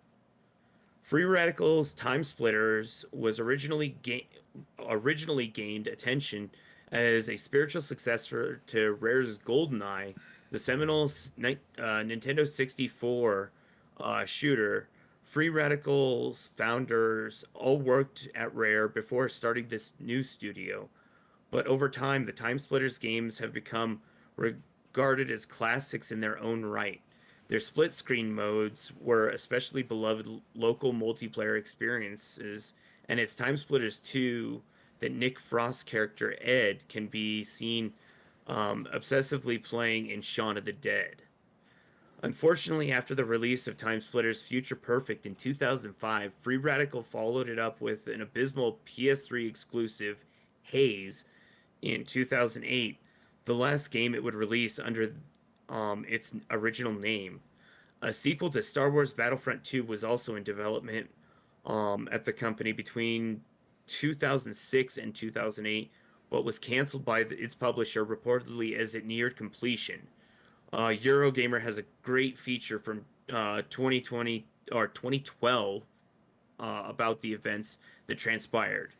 Free Radical's Time Splitters was originally gained attention as a spiritual successor to Rare's GoldenEye, the seminal Nintendo 64 shooter. Free Radical's founders all worked at Rare before starting this new studio, but over time, the Time Splitters games have become regarded as classics in their own right. Their split screen modes were especially beloved local multiplayer experiences, and it's Time Splitters 2 that Nick Frost's character Ed can be seen obsessively playing in Shaun of the Dead. Unfortunately, after the release of Time Splitters Future Perfect in 2005, Free Radical followed it up with an abysmal PS3 exclusive, Haze, in 2008, the last game it would release under its original name. A sequel to Star Wars Battlefront 2 was also in development at the company between 2006 and 2008, but was canceled by its publisher reportedly as it neared completion. Eurogamer has a great feature from 2020 or 2012 about the events that transpired.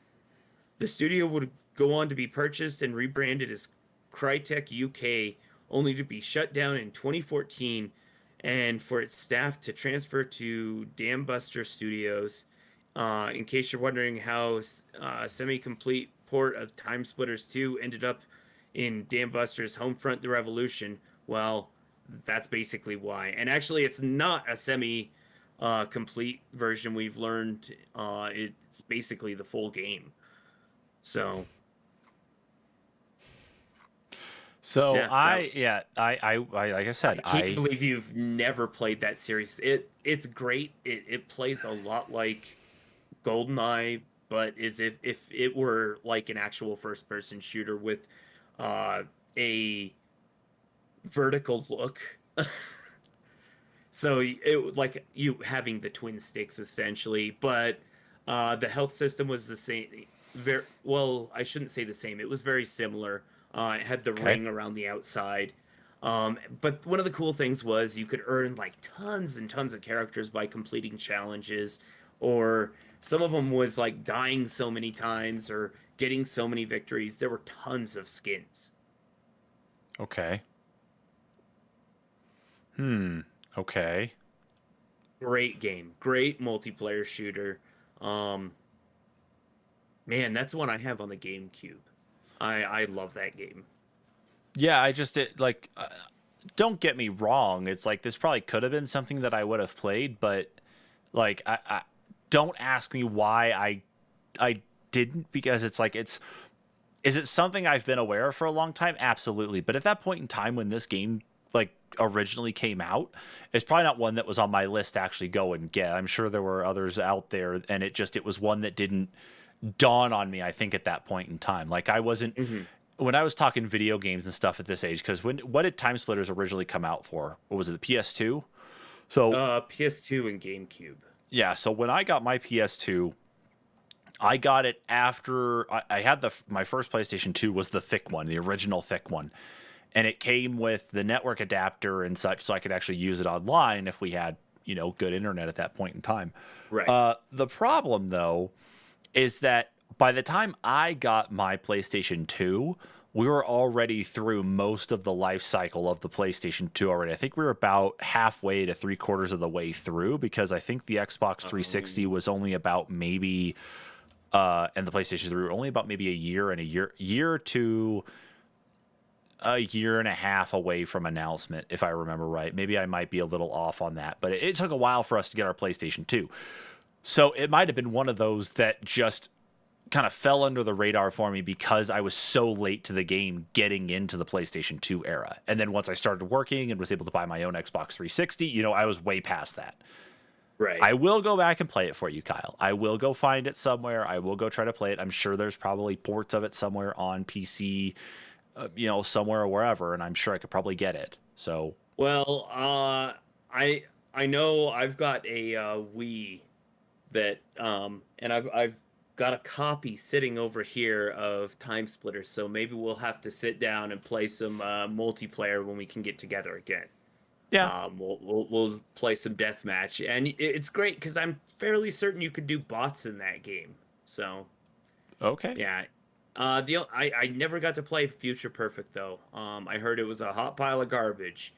The studio would go on to be purchased and rebranded as Crytek UK, only to be shut down in 2014 and for its staff to transfer to Dambuster Studios. In case you're wondering how semi-complete port of Time Splitters 2 ended up in Dambuster's Homefront: The Revolution, well, that's basically why. And actually, it's not a semi complete version. We've learned it's basically the full game. So So yeah, that, I like I said, I can't believe you've never played that series. It's great. It plays a lot like GoldenEye, but as if it were like an actual first person shooter with a vertical look. So it like you having the twin sticks essentially, but the health system was the same. Very well, I shouldn't say the same. It was very similar. It had the okay. ring around the outside. But one of the cool things was you could earn like tons and tons of characters by completing challenges, or some of them was like dying so many times or getting so many victories. There were tons of skins. Okay. Hmm. Okay. Great game, great multiplayer shooter. Um, Man, that's one I have on the GameCube. I love that game. Yeah, I just it like don't get me wrong. It's like this probably could have been something that I would have played, but like I don't ask me why I didn't, because it's like it's is it something I've been aware of for a long time? Absolutely. But at that point in time when this game like originally came out, it's probably not one that was on my list to actually go and get. I'm sure there were others out there, and it was one that didn't dawn on me, I think, at that point in time. Like I wasn't Hmm. when I was talking video games and stuff at this age, because what did Time Splitters originally come out for? What was it, the PS2? So PS2 and GameCube. yeah, so when I got my PS2, I got it after I had my first PlayStation 2 was the thick one, the original thick one. And it came with the network adapter and such, so I could actually use it online if we had, good internet at that point in time. Right. The problem, though, is that by the time I got my PlayStation 2, we were already through most of the life cycle of the PlayStation 2 already. I think we were about halfway to three-quarters of the way through, because I think the Xbox 360 was only about maybe and the PlayStation 3 were only about maybe a year to a year and a half away from announcement, if I remember right. Maybe I might be a little off on that, but it took a while for us to get our PlayStation 2. So it might have been one of those that just kind of fell under the radar for me because I was so late to the game getting into the PlayStation 2 era. And then once I started working and was able to buy my own Xbox 360, I was way past that. Right. I will go back and play it for you, Kyle. I will go find it somewhere. I will go try to play it. I'm sure there's probably ports of it somewhere on PC, somewhere or wherever, and I'm sure I could probably get it. So, Well, I know I've got a Wii that and I've got a copy sitting over here of Time Splitters, so maybe we'll have to sit down and play some multiplayer when we can get together again. yeah. We'll play some deathmatch, and it's great because I'm fairly certain you could do bots in that game. So Okay. yeah, I never got to play Future Perfect though. I heard it was a hot pile of garbage.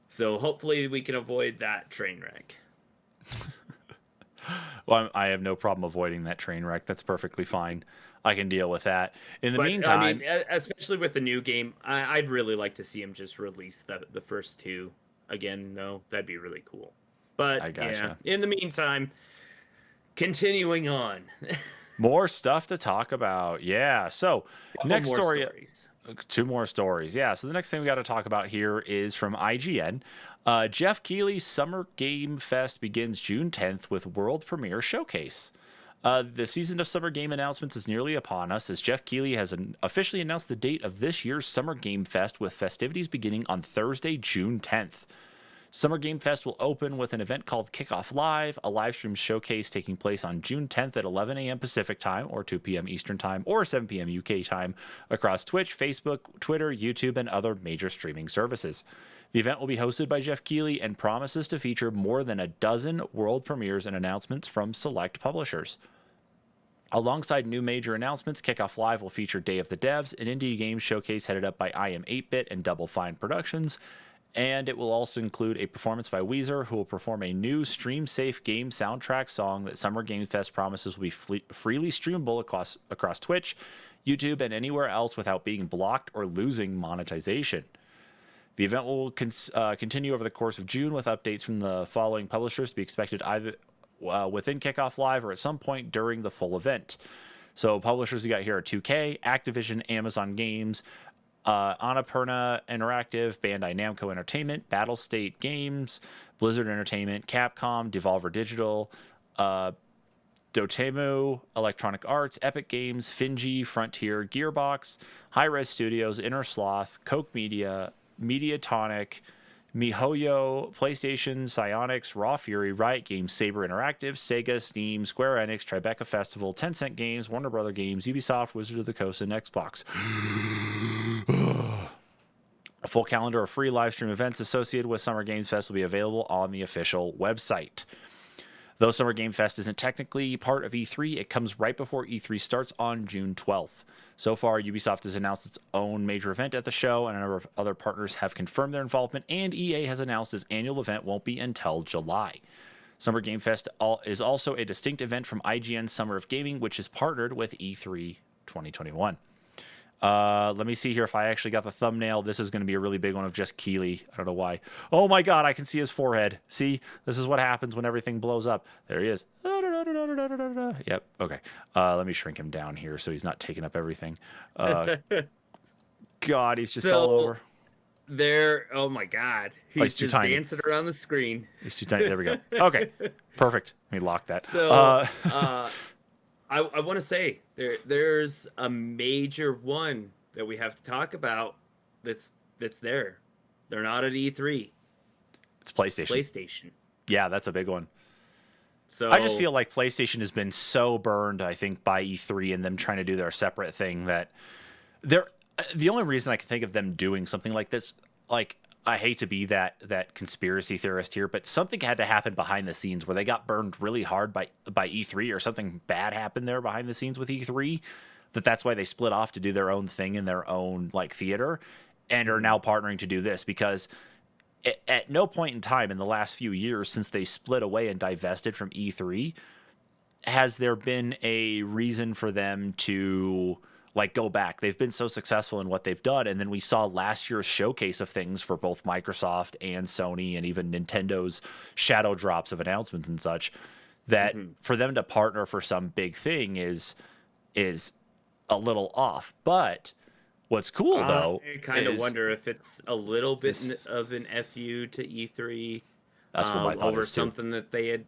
So hopefully we can avoid that train wreck. Well, I have no problem avoiding that train wreck. That's perfectly fine. I can deal with that. In the But I mean, meantime, especially with the new game, I'd really like to see him just release the first two again. Though that'd be really cool. But I yeah, gotcha. in the meantime, continuing on, More stuff to talk about. Yeah. So, couple next more story, stories. two more stories. Yeah. So, the next thing we got to talk about here is from IGN. Jeff Keighley's Summer Game Fest begins June 10th with world premiere showcase. The season of Summer Game announcements is nearly upon us as Jeff Keighley has officially announced the date of this year's Summer Game Fest with festivities beginning on Thursday, June 10th. Summer Game Fest will open with an event called Kickoff Live, a live stream showcase taking place on June 10th at 11 a.m. Pacific Time, or 2 p.m. Eastern Time, or 7 p.m. UK Time, across Twitch, Facebook, Twitter, YouTube, and other major streaming services. The event will be hosted by Jeff Keighley and promises to feature more than a dozen world premieres and announcements from select publishers. Alongside new major announcements, Kickoff Live will feature Day of the Devs, an indie game showcase headed up by I Am 8-Bit and Double Fine Productions, and it will also include a performance by Weezer, who will perform a new stream-safe game soundtrack song that Summer Game Fest promises will be freely streamable across Twitch, YouTube, and anywhere else without being blocked or losing monetization. The event will continue over the course of June with updates from the following publishers to be expected either within Kickoff Live or at some point during the full event. So publishers we got here are 2K, Activision, Amazon Games, Annapurna Interactive, Bandai Namco Entertainment, Battlestate Games, Blizzard Entertainment, Capcom, Devolver Digital, Dotemu, Electronic Arts, Epic Games, Finji, Frontier, Gearbox, Hi-Res Studios, Inner Sloth, Koch Media, Mediatonic, MiHoYo, PlayStation, Psyonix, Raw Fury, Riot Games, Saber Interactive, Sega, Steam, Square Enix, Tribeca Festival, Tencent Games, Warner Brother Games, Ubisoft, Wizard of the Coast, and Xbox. A full calendar of free live stream events associated with Summer Games Fest will be available on the official website. Though Summer Game Fest isn't technically part of E3, it comes right before E3 starts on June 12th. So far, Ubisoft has announced its own major event at the show, and a number of other partners have confirmed their involvement, and EA has announced its annual event won't be until July. Summer Game Fest is also a distinct event from IGN's Summer of Gaming, which is partnered with E3 2021. Let me see here if I actually got the thumbnail. This is going to be a really big one of just Keighley. I don't know why. Oh my god, I can see his forehead. See? This is what happens when everything blows up. There he is. Yep, okay. Let me shrink him down here so he's not taking up everything. God, he's just all over. Oh my god. He's too just tiny. dancing around the screen. He's too tiny. There we go. Okay, perfect. Let me lock that. So, I want to say there's a major one that we have to talk about that's there. They're not at E3. It's PlayStation. PlayStation. Yeah, that's a big one. So I just feel like PlayStation has been so burned, I think, by E3 and them trying to do their separate thing that the only reason I can think of them doing something like this, like, I hate to be that conspiracy theorist here, but something had to happen behind the scenes where they got burned really hard by E3, or something bad happened there behind the scenes with E3, that's why they split off to do their own thing in their own like theater, and are now partnering to do this, because at no point in time in the last few years since they split away and divested from E3 has there been a reason for them to like go back. They've been so successful in what they've done, and then we saw last year's showcase of things for both Microsoft and Sony, and even Nintendo's shadow drops of announcements and such, that for them to partner for some big thing is a little off. But what's cool though, I kind of wonder if it's a little bit of an FU to E3. That's what my thought over is too. something that they had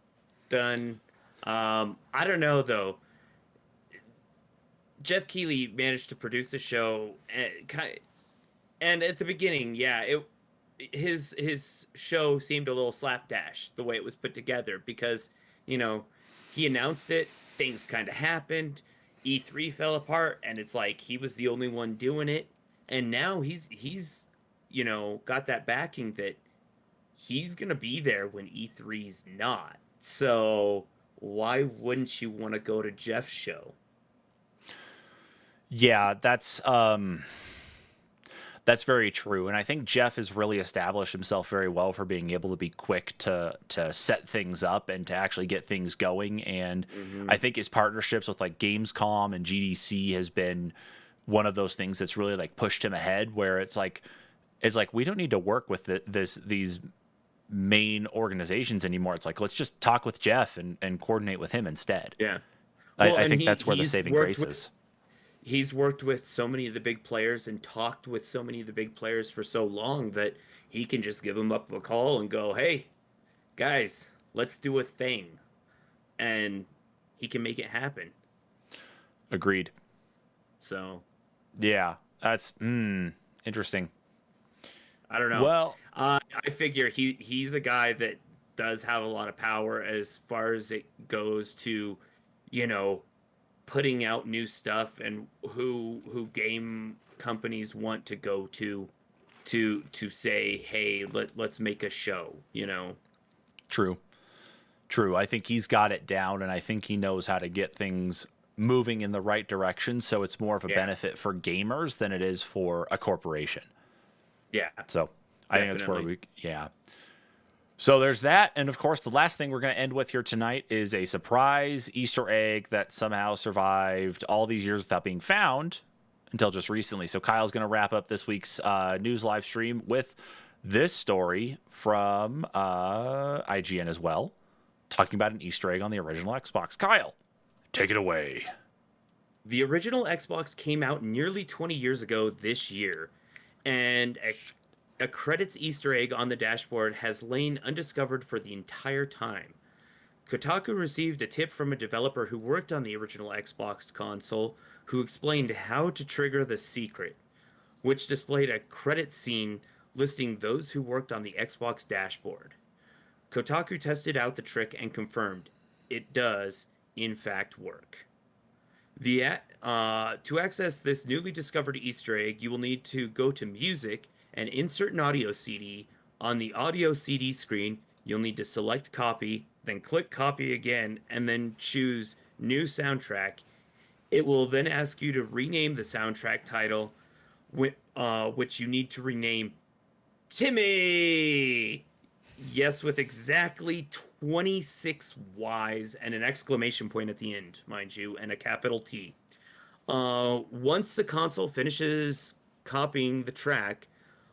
done. I don't know though. Jeff Keighley managed to produce a show, and at the beginning, his show seemed a little slapdash the way it was put together, because he announced it, things kind of happened, E3 fell apart, and it's like he was the only one doing it, and now he's got that backing that he's gonna be there when E3's not. So why wouldn't you want to go to Jeff's show? Yeah, that's very true, and I think Jeff has really established himself very well for being able to be quick to set things up and to actually get things going. And Hmm. I think his partnerships with like Gamescom and GDC has been one of those things that's really like pushed him ahead. Where it's like we don't need to work with these main organizations anymore. It's like let's just talk with Jeff and coordinate with him instead. Yeah. I, Well, I and think that's where the saving grace is. he's worked with so many of the big players and talked with so many of the big players for so long that he can just give them up a call and go, "Hey, guys, let's do a thing," and he can make it happen. Agreed. So Yeah, that's interesting. I don't know. Well, I figure he's a guy that does have a lot of power as far as it goes to, you know, putting out new stuff and who game companies want to go to say, hey, let's make a show, you know. true. True. I think he's got it down, and I think he knows how to get things moving in the right direction. So it's more of a Yeah, benefit for gamers than it is for a corporation. yeah, So I think that's where definitely. yeah. So there's that. And of course, the last thing we're going to end with here tonight is a surprise Easter egg that somehow survived all these years without being found until just recently. So Kyle's going to wrap up this week's news live stream with this story from IGN as well, talking about an Easter egg on the original Xbox. Kyle, take it away. The original Xbox came out nearly 20 years ago this year, and a credits Easter egg on the dashboard has lain undiscovered for the entire time. Kotaku received a tip from a developer who worked on the original Xbox console who explained how to trigger the secret, which displayed a credit scene listing those who worked on the Xbox dashboard. Kotaku tested out the trick and confirmed it does, in fact, work. To access this newly discovered Easter egg, you will need to go to Music and insert an audio CD. On the audio CD screen, you'll need to select Copy, then click Copy again, and then choose New Soundtrack. It will then ask you to rename the soundtrack title, which you need to rename Timmy. Yes, with exactly 26 Y's and an exclamation point at the end, mind you, and a capital T. Once the console finishes copying the track,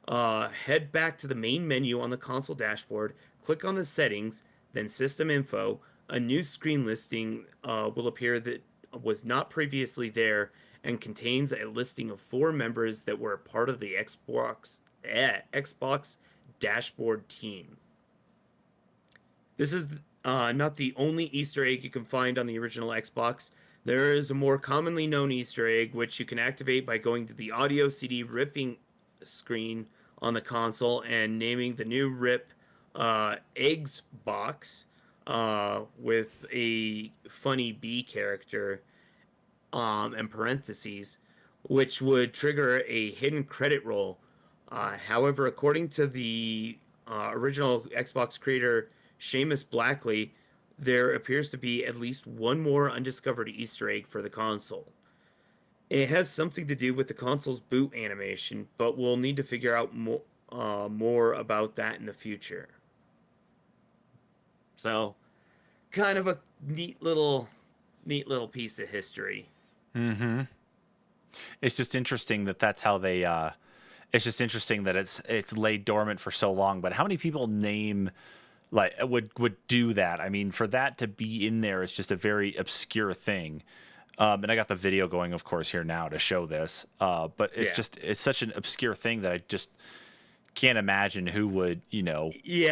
head back to the main menu on the console dashboard, click on the settings, then system info. A new screen listing will appear that was not previously there and contains a listing of four members that were part of the Xbox dashboard team. This is not the only Easter egg you can find on the original Xbox. There is a more commonly known Easter egg, which you can activate by going to the audio CD ripping screen on the console and naming the new rip Eggs box with a funny B character and parentheses, which would trigger a hidden credit roll. However, according to the original Xbox creator Seamus Blackley, there appears to be at least one more undiscovered Easter egg for the console. It has something to do with the console's boot animation, but we'll need to figure out more about that in the future. So, kind of a neat little piece of history. It's just interesting that that's how they. It's just interesting that it's laid dormant for so long. But how many people name like would do that? I mean, for that to be in there is just a very obscure thing. And I got the video going, of course, here now to show this. But Yeah. it's such an obscure thing that I just can't imagine who would Yeah,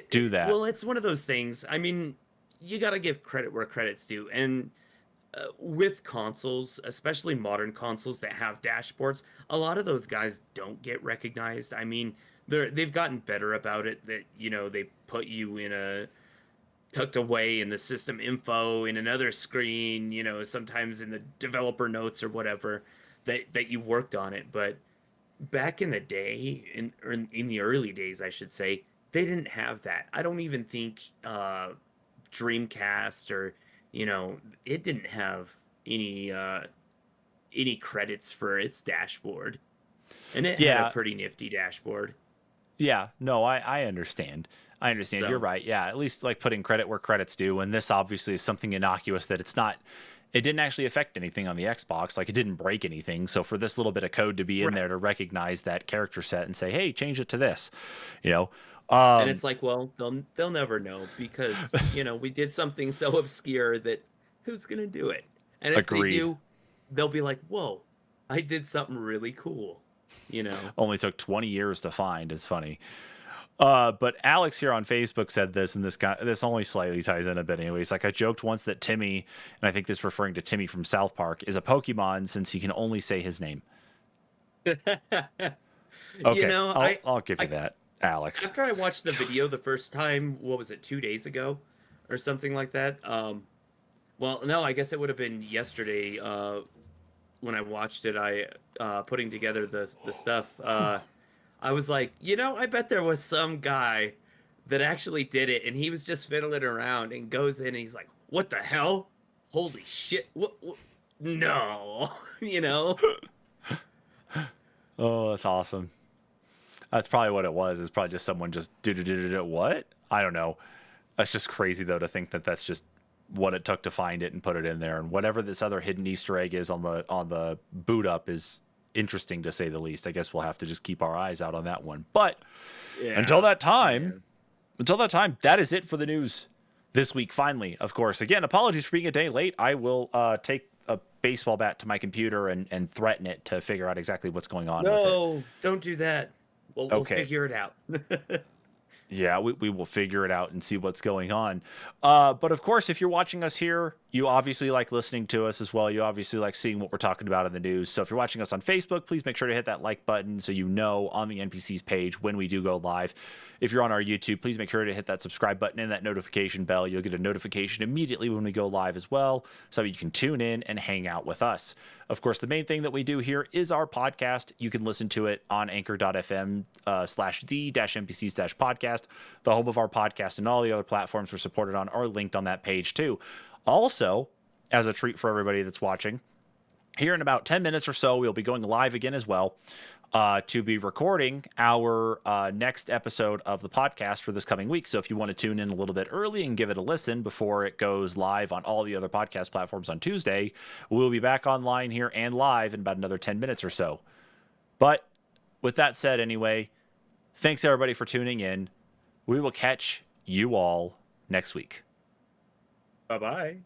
do that. well, it's one of those things. I mean, you got to give credit where credit's due. And with consoles, especially modern consoles that have dashboards, a lot of those guys don't get recognized. I mean, they've gotten better about it that, they put you in a tucked away in the system info in another screen, sometimes in the developer notes or whatever that you worked on it. But back in the day, in the early days, I should say, they didn't have that. I don't even think Dreamcast or it didn't have any any credits for its dashboard, and it had a Yeah, pretty nifty dashboard. yeah, no, I understand. I understand. You're So right. Yeah, at least like putting credit where credit's due. And this obviously is something innocuous that it's not. It didn't actually affect anything on the Xbox. Like it didn't break anything. So for this little bit of code to be in right. there to recognize that character set and say, "Hey, change it to this," you know. And Um, it's like, well, they'll never know because we did something so obscure that who's gonna do it? And if they Agreed. do, they'll be like, "Whoa, I did something really cool," you know. Only took 20 years to find. It's funny. But Alex here on Facebook said this, and this only slightly ties in a bit. Anyways, like I joked once that Timmy, and I think this referring to Timmy from South Park, is a Pokemon since he can only say his name. You Okay, know, I'll give you I that, Alex. after I watched the video the first time, what was it, 2 days ago, or something like that? Well, no, I guess it would have been yesterday. When I watched it, I putting together the stuff. I was like, I bet there was some guy that actually did it, and he was just fiddling around and goes in and he's like, "What the hell? Holy shit! What? No!" you know? Oh, that's awesome. That's probably what it was. It's probably just someone just did what? I don't know. That's just crazy though to think that that's just what it took to find it and put it in there. And whatever this other hidden Easter egg is on the boot up is interesting to say the least. I guess we'll have to just keep our eyes out on that one. But until Yeah, that time, man. that is it for the news this week. Finally, of course. Again, apologies for being a day late. I will take a baseball bat to my computer and threaten it to figure out exactly what's going on with it. No, don't do that. We'll Okay. figure it out. Yeah, we will figure it out and see what's going on. But of course, if you're watching us here, you obviously like listening to us as well. You obviously like seeing what we're talking about in the news. So if you're watching us on Facebook, please make sure to hit that like button so you know on the NPCs page when we do go live. If you're on our YouTube, please make sure to hit that subscribe button and that notification bell. You'll get a notification immediately when we go live as well, so you can tune in and hang out with us. Of course, the main thing that we do here is our podcast. You can listen to it on anchor.fm /the-npcs-podcast. The home of our podcast and all the other platforms we're supported on are linked on that page too. Also, as a treat for everybody that's watching, here in about 10 minutes or so, we'll be going live again as well to be recording our next episode of the podcast for this coming week. So if you want to tune in a little bit early and give it a listen before it goes live on all the other podcast platforms on Tuesday, we'll be back online here and live in about another 10 minutes or so. But with that said, anyway, thanks everybody for tuning in. We will catch you all next week. Bye bye.